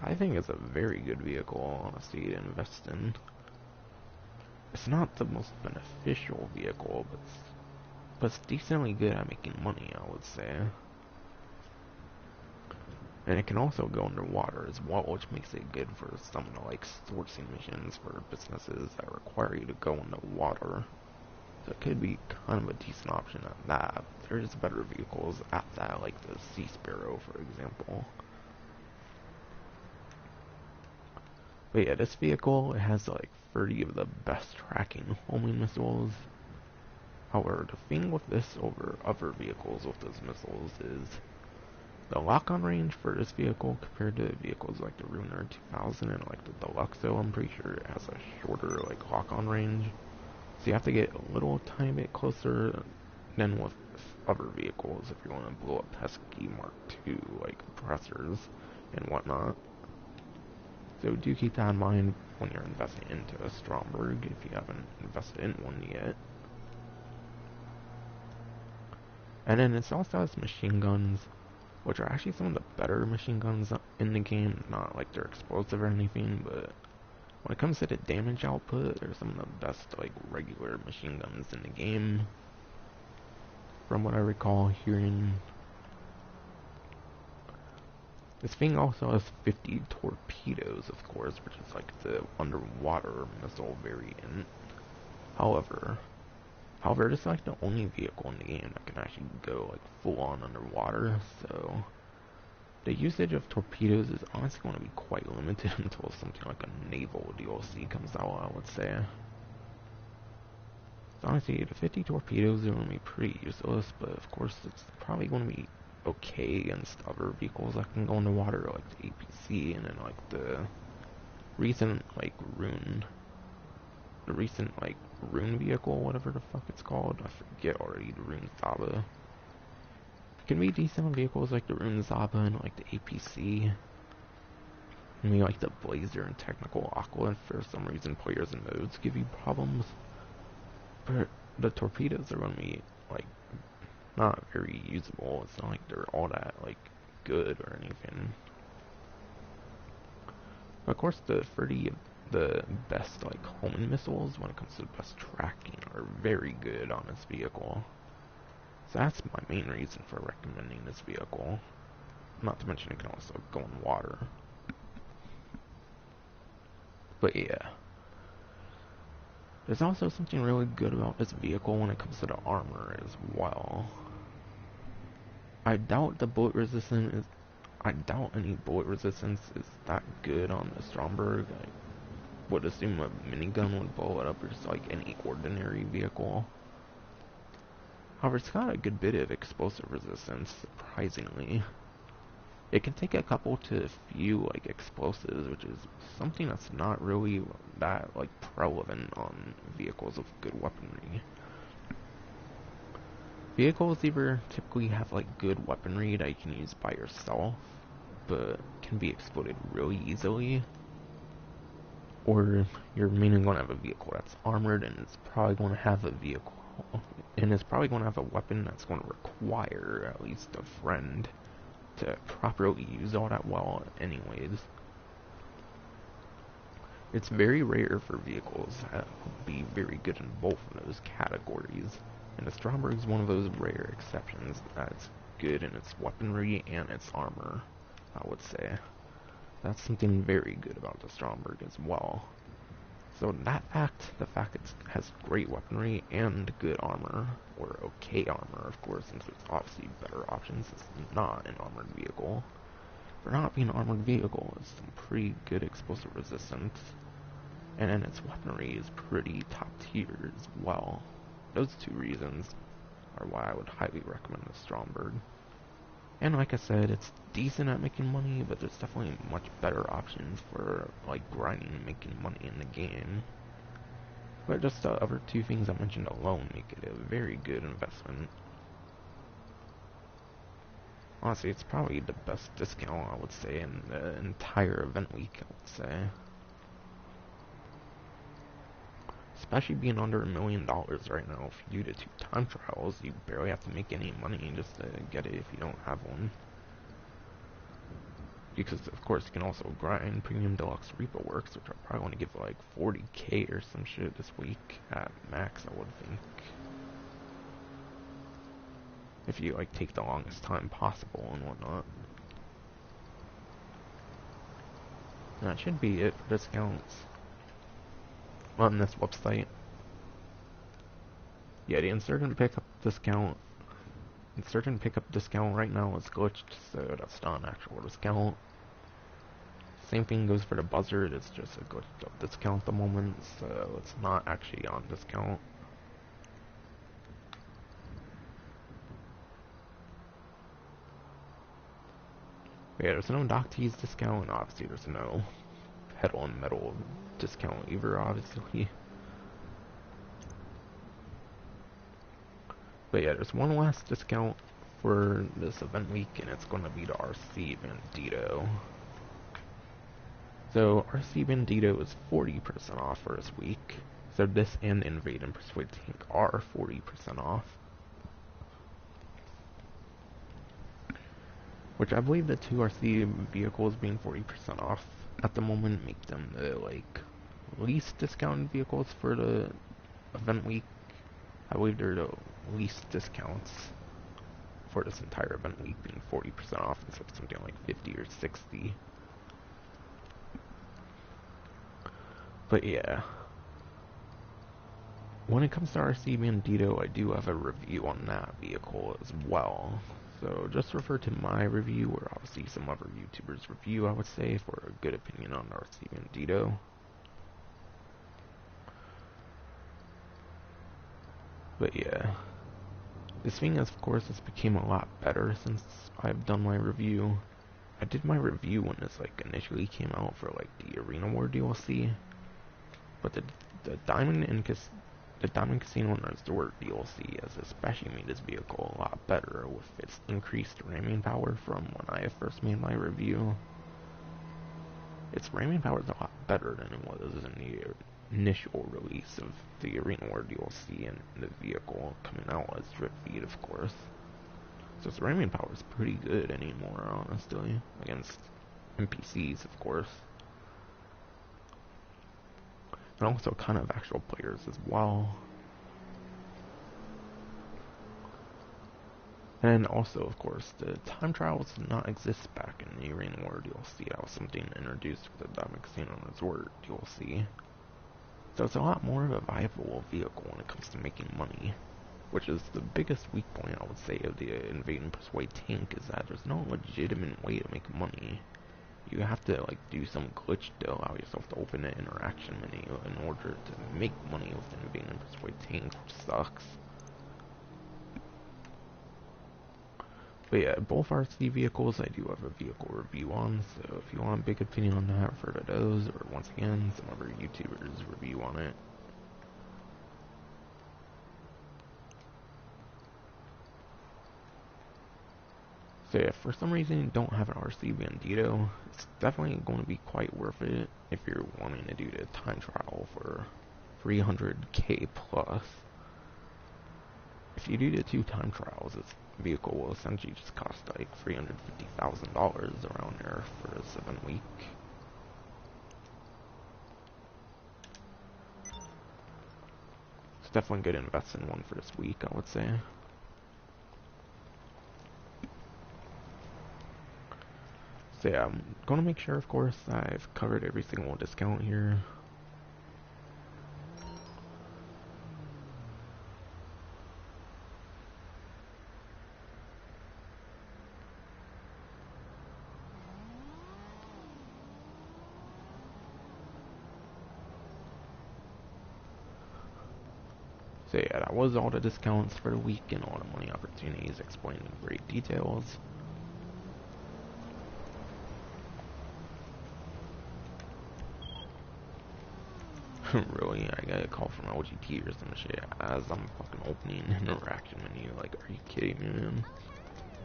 A: I think it's a very good vehicle, honestly, to invest in. It's not the most beneficial vehicle, but it's decently good at making money, I would say. And it can also go underwater as well, which makes it good for some of the, like, sourcing missions for businesses that require you to go underwater. So it could be kind of a decent option at that. There's better vehicles at that, like the Sea Sparrow, for example. But yeah, this vehicle, it has like 30 of the best tracking homing missiles. However, the thing with this over other vehicles with those missiles is the lock-on range for this vehicle compared to vehicles like the Ruiner 2000 and like the Deluxo, I'm pretty sure it has a shorter like lock-on range. So you have to get a little tiny bit closer than with other vehicles if you want to blow up pesky Mark II like compressors and whatnot. So do keep that in mind when you're investing into a Stromberg if you haven't invested in one yet. And then it also has machine guns, which are actually some of the better machine guns in the game. Not like they're explosive or anything, but when it comes to the damage output, they're some of the best like regular machine guns in the game. From what I recall hearing. This thing also has 50 torpedoes, of course, which is like the underwater missile variant. However, this is like the only vehicle in the game that can actually go like full on underwater, so the usage of torpedoes is honestly going to be quite limited until something like a naval DLC comes out, I would say. So honestly, the 50 torpedoes are going to be pretty useless, but of course it's probably going to be okay against other vehicles that can go underwater, like the APC, and then like the recent like Rune vehicle, whatever the fuck it's called. I forget already. The Rune Zaba. It can be decent vehicles like the Rune Zaba and like the APC. I mean, like the Blazer and Technical Aqua. For some reason, players and modes give you problems. But the torpedoes are going to be like not very usable. It's not like they're all that like good or anything. Of course, the 30 of the best like homing missiles when it comes to best tracking are very good on this vehicle. So that's my main reason for recommending this vehicle. Not to mention it can also go in water. But yeah. There's also something really good about this vehicle when it comes to the armor as well. I doubt the bullet resistance I doubt any bullet resistance is that good on the Stromberg. I would assume a minigun would blow it up just like any ordinary vehicle. However, it's got a good bit of explosive resistance, surprisingly. It can take a couple to few like explosives, which is something that's not really that like prevalent on vehicles with good weaponry. Vehicles either typically have like good weaponry that you can use by yourself, but can be exploded really easily, or you're mainly going to have a vehicle that's armored and it's probably going to have a vehicle, and it's probably going to have a weapon that's going to require at least a friend to properly use all that well anyways. It's very rare for vehicles that would be very good in both of those categories, and the Stromberg is one of those rare exceptions that's good in its weaponry and its armor, I would say. That's something very good about the Stromberg as well. So that fact, the fact it has great weaponry and good armor, or okay armor of course, since there's obviously better options, it's not an armored vehicle. For not being an armored vehicle, it's some pretty good explosive resistance, and then its weaponry is pretty top tier as well. Those two reasons are why I would highly recommend the Stromberg. And like I said, it's decent at making money, but there's definitely much better options for like grinding and making money in the game. But just the other two things I mentioned alone make it a very good investment. Honestly, it's probably the best discount I would say in the entire event week, I would say. Especially being under $1 million right now, if you do the 2 time trials, you barely have to make any money just to get it if you don't have one. Because of course you can also grind Premium Deluxe Repo Works, which are probably going to give like 40k or some shit this week at max, I would think. If you like take the longest time possible and whatnot. And that should be it for discounts on this website. Yeah, the insurgent pickup discount right now is glitched, so that's not an actual discount. Same thing goes for the buzzard, it's just a glitched up discount at the moment, so it's not actually on discount. But yeah, there's no Doc T's discount, and obviously there's no pedal and metal discount either, obviously. But yeah, there's one last discount for this event week, and it's going to be the RC Bandito. So RC Bandito is 40% off for this week. So this and Invade and Persuade Tank are 40% off. Which I believe the two RC vehicles being 40% off at the moment make them the like least discounted vehicles for the event week. I believe they're the least discounts for this entire event week, being 40% off instead of something like 50 or 60. But yeah, when it comes to RC Bandito, I do have a review on that vehicle as well. So just refer to my review, or obviously some other YouTubers' review, I would say, for a good opinion on RC Bandito. But yeah, this thing of course has become a lot better since I've done my review. I did my review when this like initially came out for like the Arena War DLC, but the Diamond Casino and Resort DLC has especially made this vehicle a lot better with its increased ramming power from when I first made my review. Its ramming power is a lot better than it was in the initial release of the Arena War DLC and the vehicle coming out as Drip Feed, of course. So its ramming power is pretty good anymore, honestly, against NPCs, of course. And also kind of actual players as well. And also, of course, the time trials did not exist back in the Arena War DLC. That was something introduced with the Diamond Casino Resort DLC. So it's a lot more of a viable vehicle when it comes to making money. which is the biggest weak point I would say of the invade and persuade tank, is that there's no legitimate way to make money. You have to like do some glitch to allow yourself to open an interaction menu in order to make money with the invade and persuade tank, which sucks. But yeah, both RC vehicles I do have a vehicle review on, so if you want a big opinion on that, refer to those, or once again, some other YouTubers review on it. So yeah, if for some reason you don't have an RC Bandito, it's definitely going to be quite worth it if you're wanting to do the time trial for 300k plus. If you do the 2 time trials, this vehicle will essentially just cost like $350,000 around there for a 7-week. It's definitely good to invest in one for this week, I would say. So yeah, I'm going to make sure, of course, that I've covered every single discount here. So yeah, that was all the discounts for the week and all the money opportunities explained in great details. Really, I got a call from LGT or some shit as I'm fucking opening an interaction menu. Like, are you kidding me, man?
D: Oh,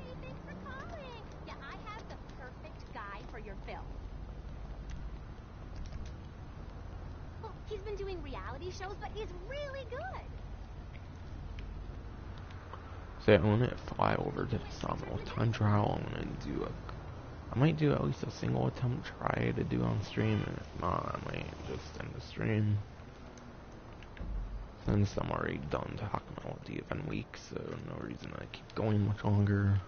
D: hey, thanks for calling. Yeah, I have the perfect guy for your film. Well, he's been doing reality shows, but he's really good.
A: So yeah, I'm gonna fly over to the Sawmill time trial. I might do at least a single attempt try to do on stream, and if not, I might just end the stream. Since I'm already done talking about the event week, so no reason to keep going much longer.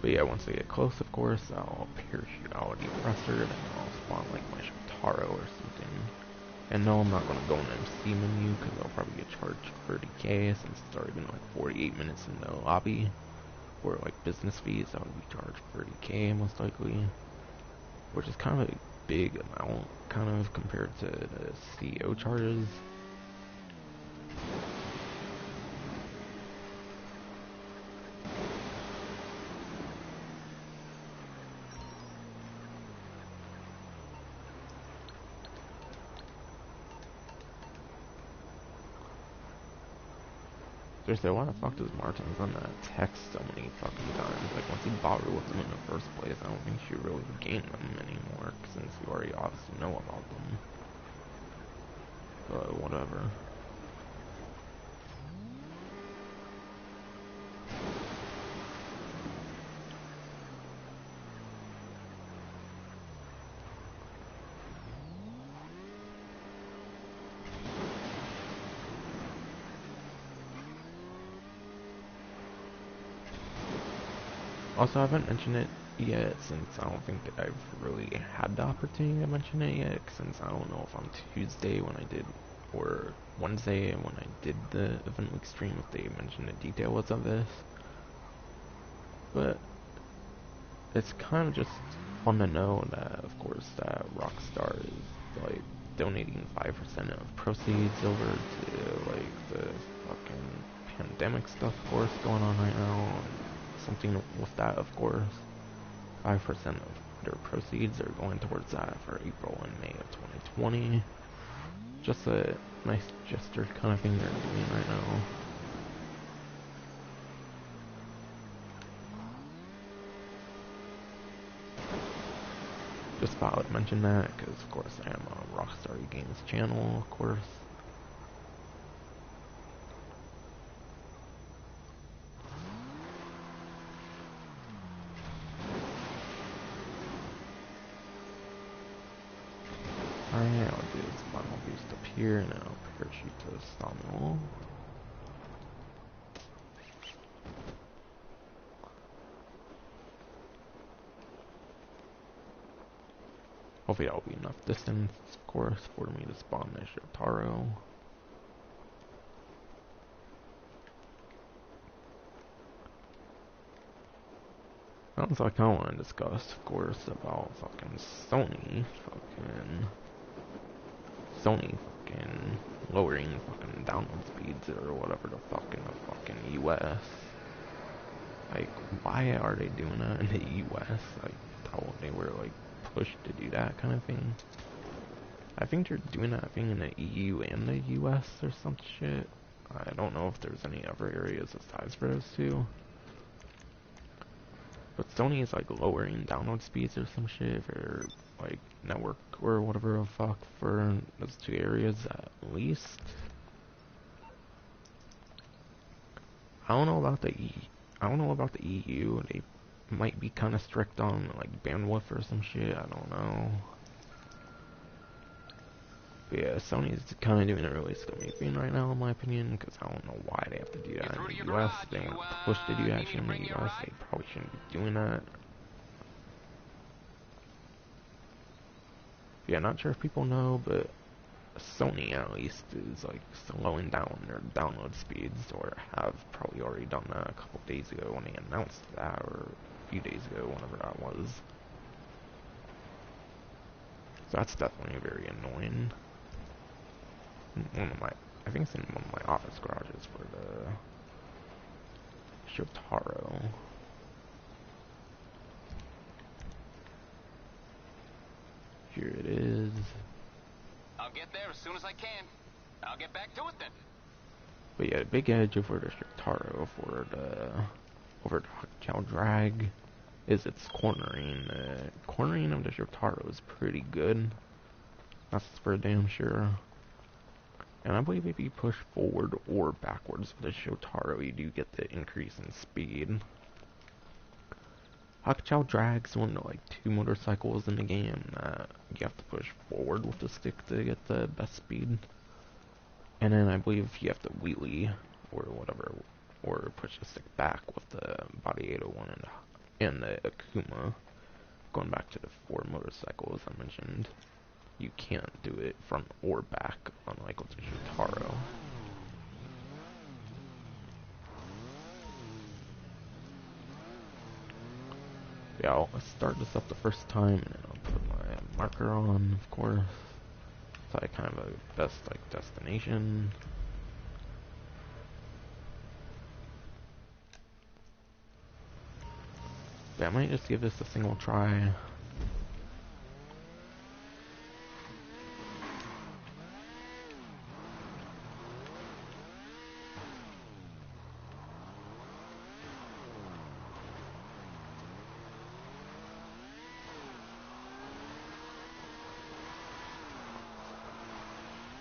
A: But yeah, once I get close, of course, I'll parachute out the oppressor, then I'll spawn like my Shotaro or something. And no, I'm not going to go in the MC menu, because I'll probably get charged 30k, since it's already been like 48 minutes in the lobby. Or like business fees, I would be charged 30k most likely. Which is kind of a big amount, kind of, compared to the CEO charges. Seriously, why the fuck does Martin run that text so many fucking times? Like, once he bothered with them in the first place, I don't think she really gained them anymore, since we already obviously know about them. But whatever. Also, I haven't mentioned it yet, since I don't think I've really had the opportunity to mention it yet, since I don't know if on Tuesday when I did, or Wednesday when I did the event week stream, if they mentioned the details of this. But it's kind of just fun to know that, of course, that Rockstar is, like, donating 5% of proceeds over to, like, the fucking pandemic stuff, of course, going on right now, and something with that, of course. 5% of their proceeds are going towards that for April and May of 2020. Just a nice gesture kind of thing they're doing right now. Just thought I would mention that, because of course I am a Rockstar Games channel, of course. Alright, I'll do this final boost up here, and I'll parachute to the Sawmill. Hopefully that'll be enough distance, of course, for me to spawn the Shotaro. Sounds like I want to discuss, of course, about fucking Sony fucking lowering fucking download speeds or whatever the fuck in the fucking US. Like, why are they doing that in the US? Like, how they were like pushed to do that kind of thing. I think they're doing that thing in the EU and the US or some shit. I don't know if there's any other areas besides for those two. But Sony is like lowering download speeds or some shit for like network or whatever the fuck for those two areas at least. I don't know about I don't know about the EU. They might be kind of strict on like bandwidth or some shit. I don't know. But yeah, Sony's kind of doing a really scummy thing right now, in my opinion, because I don't know why they have to do that in the US. They weren't pushed to do that shit in the US. They probably shouldn't be doing that. Yeah, not sure if people know, but Sony at least is like slowing down their download speeds, or have probably already done that a couple days ago when they announced that, or a few days ago, whenever that was. So that's definitely very annoying. I think it's in one of my office garages for the Shotaro. Here it is.
E: I'll get there as soon as I can. I'll get back to it then.
A: But yeah, the big edge over the Shotaro over the Hotel Drag is its cornering. The cornering of the Shotaro is pretty good. That's for damn sure. And I believe if you push forward or backwards with the Shotaro, you do get the increase in speed. Hakuchou Drag's one of like two motorcycles in the game that you have to push forward with the stick to get the best speed. And then I believe you have to wheelie or whatever, or push the stick back with the Body 801 and the Akuma. Going back to the four motorcycles I mentioned, you can't do it front or back, unlike with the Shotaro. Yeah, I'll start this up the first time, and then I'll put my marker on, of course. It's like kind of a best like destination. Yeah, I might just give this a single try.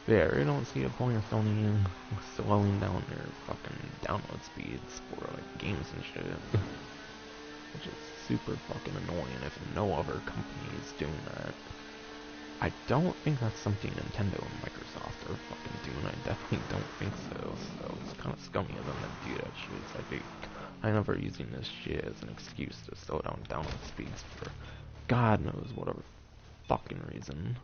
A: Yeah, I really don't see a point of Sony slowing down their fucking download speeds for like games and shit. Which is super fucking annoying if no other company is doing that. I don't think that's something Nintendo and Microsoft are fucking doing. I definitely don't think so. So it's kind of scummy of them to do that shit. It's like they kind of are using this shit as an excuse to slow down download speeds for God knows whatever fucking reason.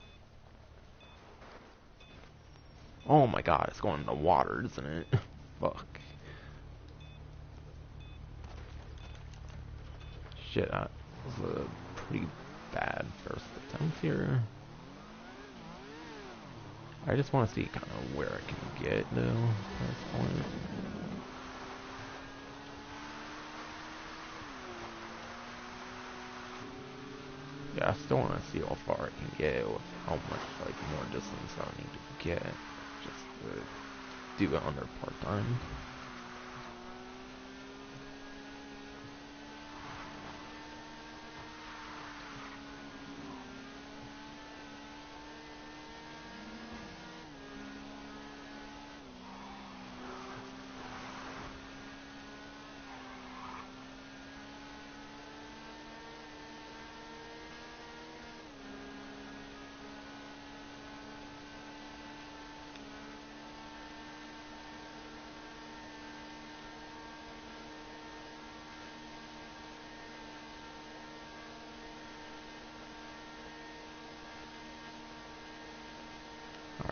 A: Oh my god, it's going in the water, isn't it? Fuck. Shit, that was a pretty bad first attempt here. I just want to see kind of where I can get, though, at this point. Yeah, I still want to see how far I can get with how much, like, more distance I need to get just to do it under part-time.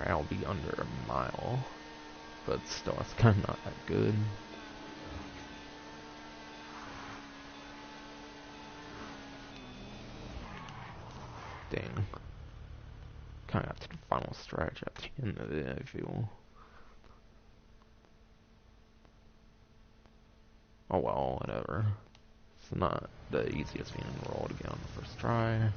A: Alright, I'll be under a mile, but still, it's kind of not that good. Dang. Kind of got to the final stretch at the end of it, I feel. Oh well, whatever. It's not the easiest thing in the world to get on the first try.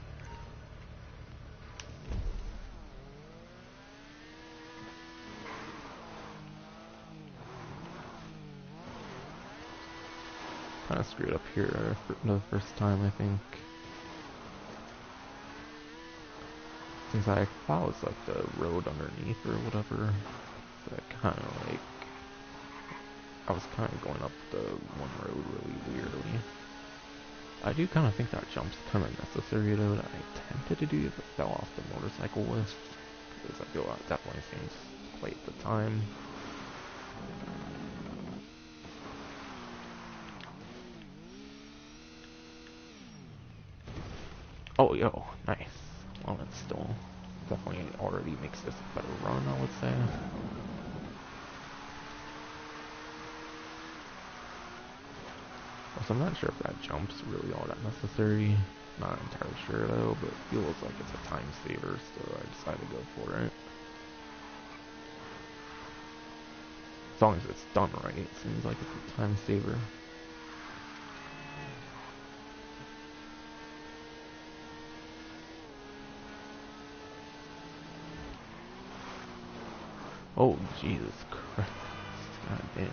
A: Kind of screwed up here for the first time, I think. Since I thought it was like the road underneath or whatever. So I kind of like... I was kind of going up the one road really weirdly. I do kind of think that jump's kind of necessary though, that I attempted to do if it fell off the motorcycle with. Because I feel that definitely seems quite the time. Oh, yo, nice. Well, it still definitely already makes this a better run, I would say. Also, I'm not sure if that jump's really all that necessary. Not entirely sure though, but it feels like it's a time saver, so I decided to go for it. As long as it's done right, it seems like it's a time saver. Oh, Jesus Christ. God damn.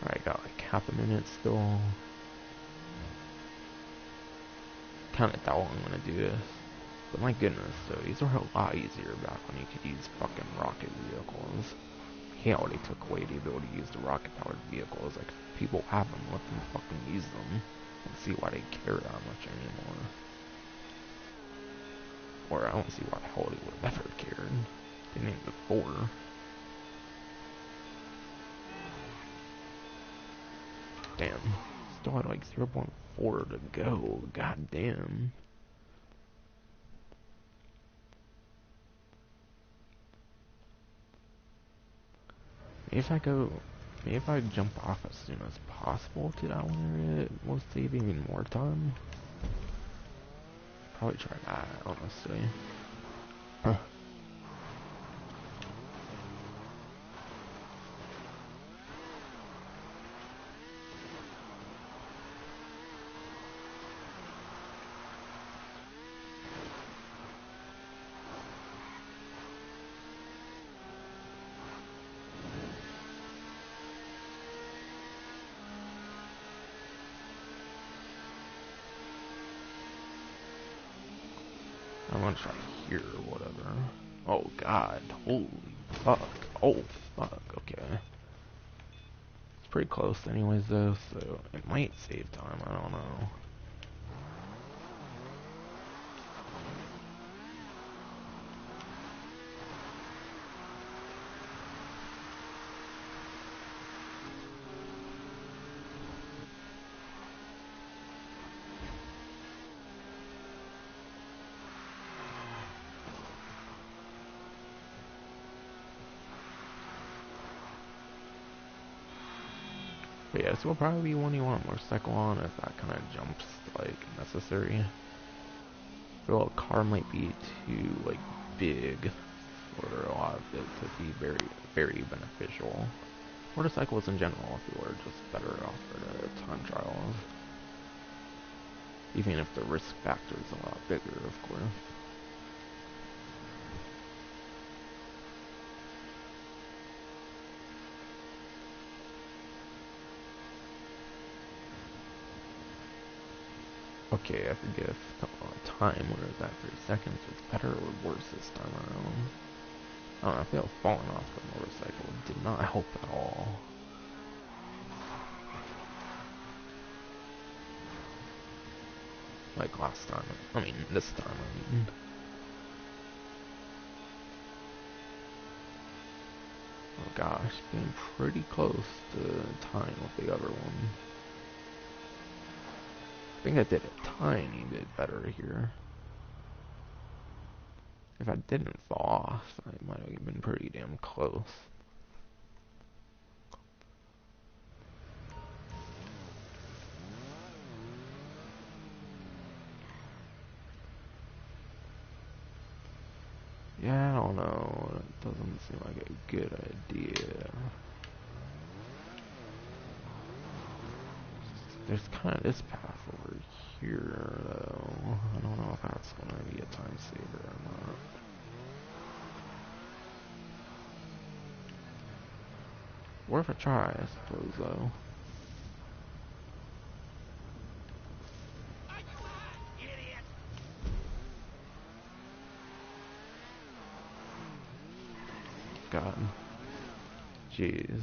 A: Alright, got like half a minute still. Kinda doubt I'm gonna do this. But my goodness, so these were a lot easier back when you could use fucking rocket vehicles. Hell, they took away the ability to use the rocket-powered vehicles. Like, if people have them, let them fucking use them. I don't see why they care that much anymore. Or I don't see why the hell they would have ever cared. They didn't before. Damn. Still had like 0.4 to go. God damn. Maybe if I jump off as soon as possible to that one area, it will save even more time. Probably try that, honestly. Huh. I'm gonna try here or whatever. Oh god, holy fuck. Oh fuck, okay. It's pretty close anyways though, so it might save time, I don't know. But yeah, this will probably be one you want a motorcycle on if that kind of jumps, like, necessary. I feel a car might be too, like, big for a lot of it to be very, very beneficial. Motorcycles in general, I feel, are just better off for the time trials. Even if the risk factor is a lot bigger, of course. Okay, I forget if the time, where is that, 3 seconds, was better or worse this time around. I don't know, I feel falling off the motorcycle did not help at all. Like last time. I mean, this time, I mean. Oh gosh, getting pretty close to tying with the other one. I think I did a tiny bit better here. If I didn't fall off, I might have been pretty damn close. Yeah, I don't know. It doesn't seem like a good idea. There's kind of this path over here, though. I don't know if that's going to be a time saver or not. Worth a try, I suppose, though. God. Jeez.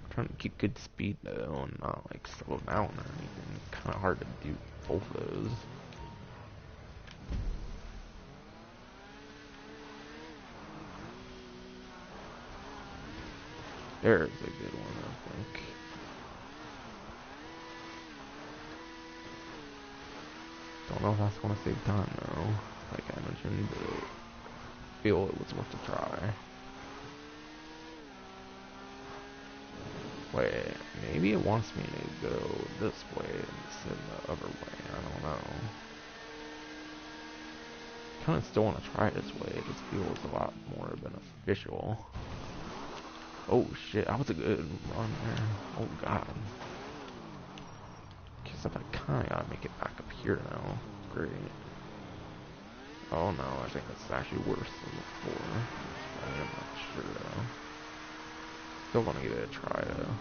A: Trying to keep good speed though and not like slow down or anything. Kind of hard to do both of those. There's a good one, I think. Don't know if that's going to save time though, like I mentioned, but I feel it was worth a try. Wait, maybe it wants me to go this way instead of the other way. I don't know. Kind of still want to try this way. It just feels a lot more beneficial. Oh shit, that was a good run there. Oh god. Guess I kinda gotta make it back up here now. Great. Oh no, I think it's actually worse than before. I'm not sure though. Still wanna give it a try though.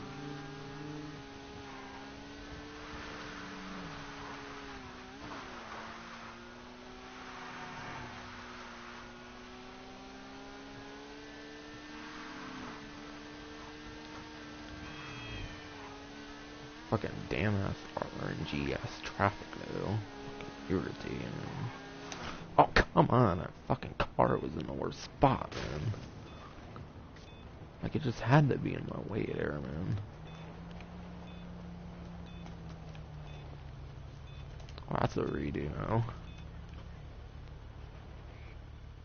A: Fucking damn ass RNG ass traffic though. Fucking irritating. Oh come on, that fucking car was in the worst spot, man. Like it just had to be in my way there, man. Oh, that's a redo now.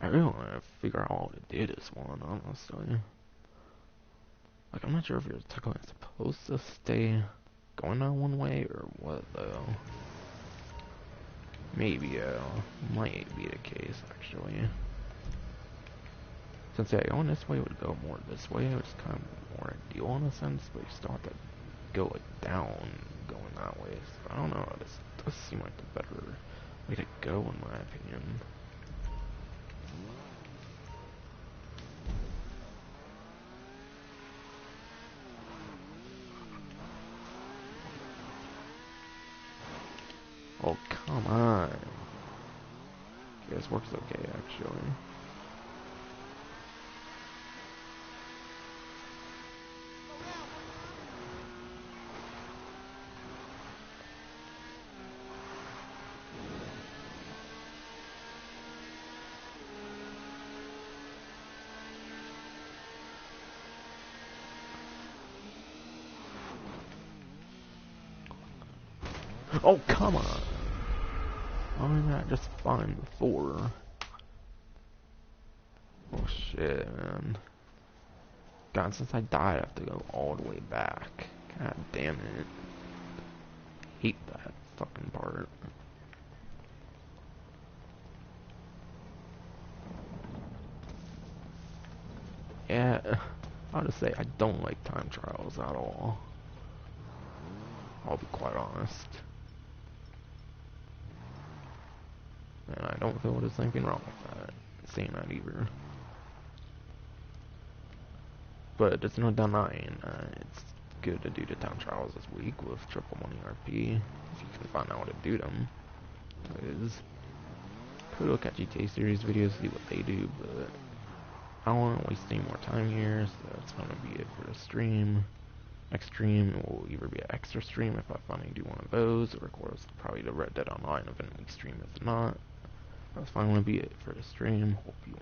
A: I really want to figure out how to do this one, honestly. Like, I'm not sure if you're technically supposed to stay going down one way or what, though. Maybe, might be the case, actually. Since, yeah, going this way would go more this way, which is kind of more ideal in a sense, but you still have to go, like, down going that way. So, I don't know, this does seem like the better way to go, in my opinion. Oh, come on. Okay, this works okay, actually. Oh, come on. Why was that just fine before? Oh, shit, man. God, since I died, I have to go all the way back. God damn it. Hate that fucking part. Yeah, I'll just say I don't like time trials at all. I'll be quite honest. And I don't feel there's anything wrong with that. Saying that either. But it's no denying, it's good to do the time trials this week with triple money RP, if you can find out how to do them. Because could look at GTA series videos, see what they do, but I don't want to waste any more time here, so that's gonna be it for the stream. Extreme will either be an extra stream if I finally do one of those, or of course probably the Red Dead Online event week stream if not. That's finally be it for the stream. Hope you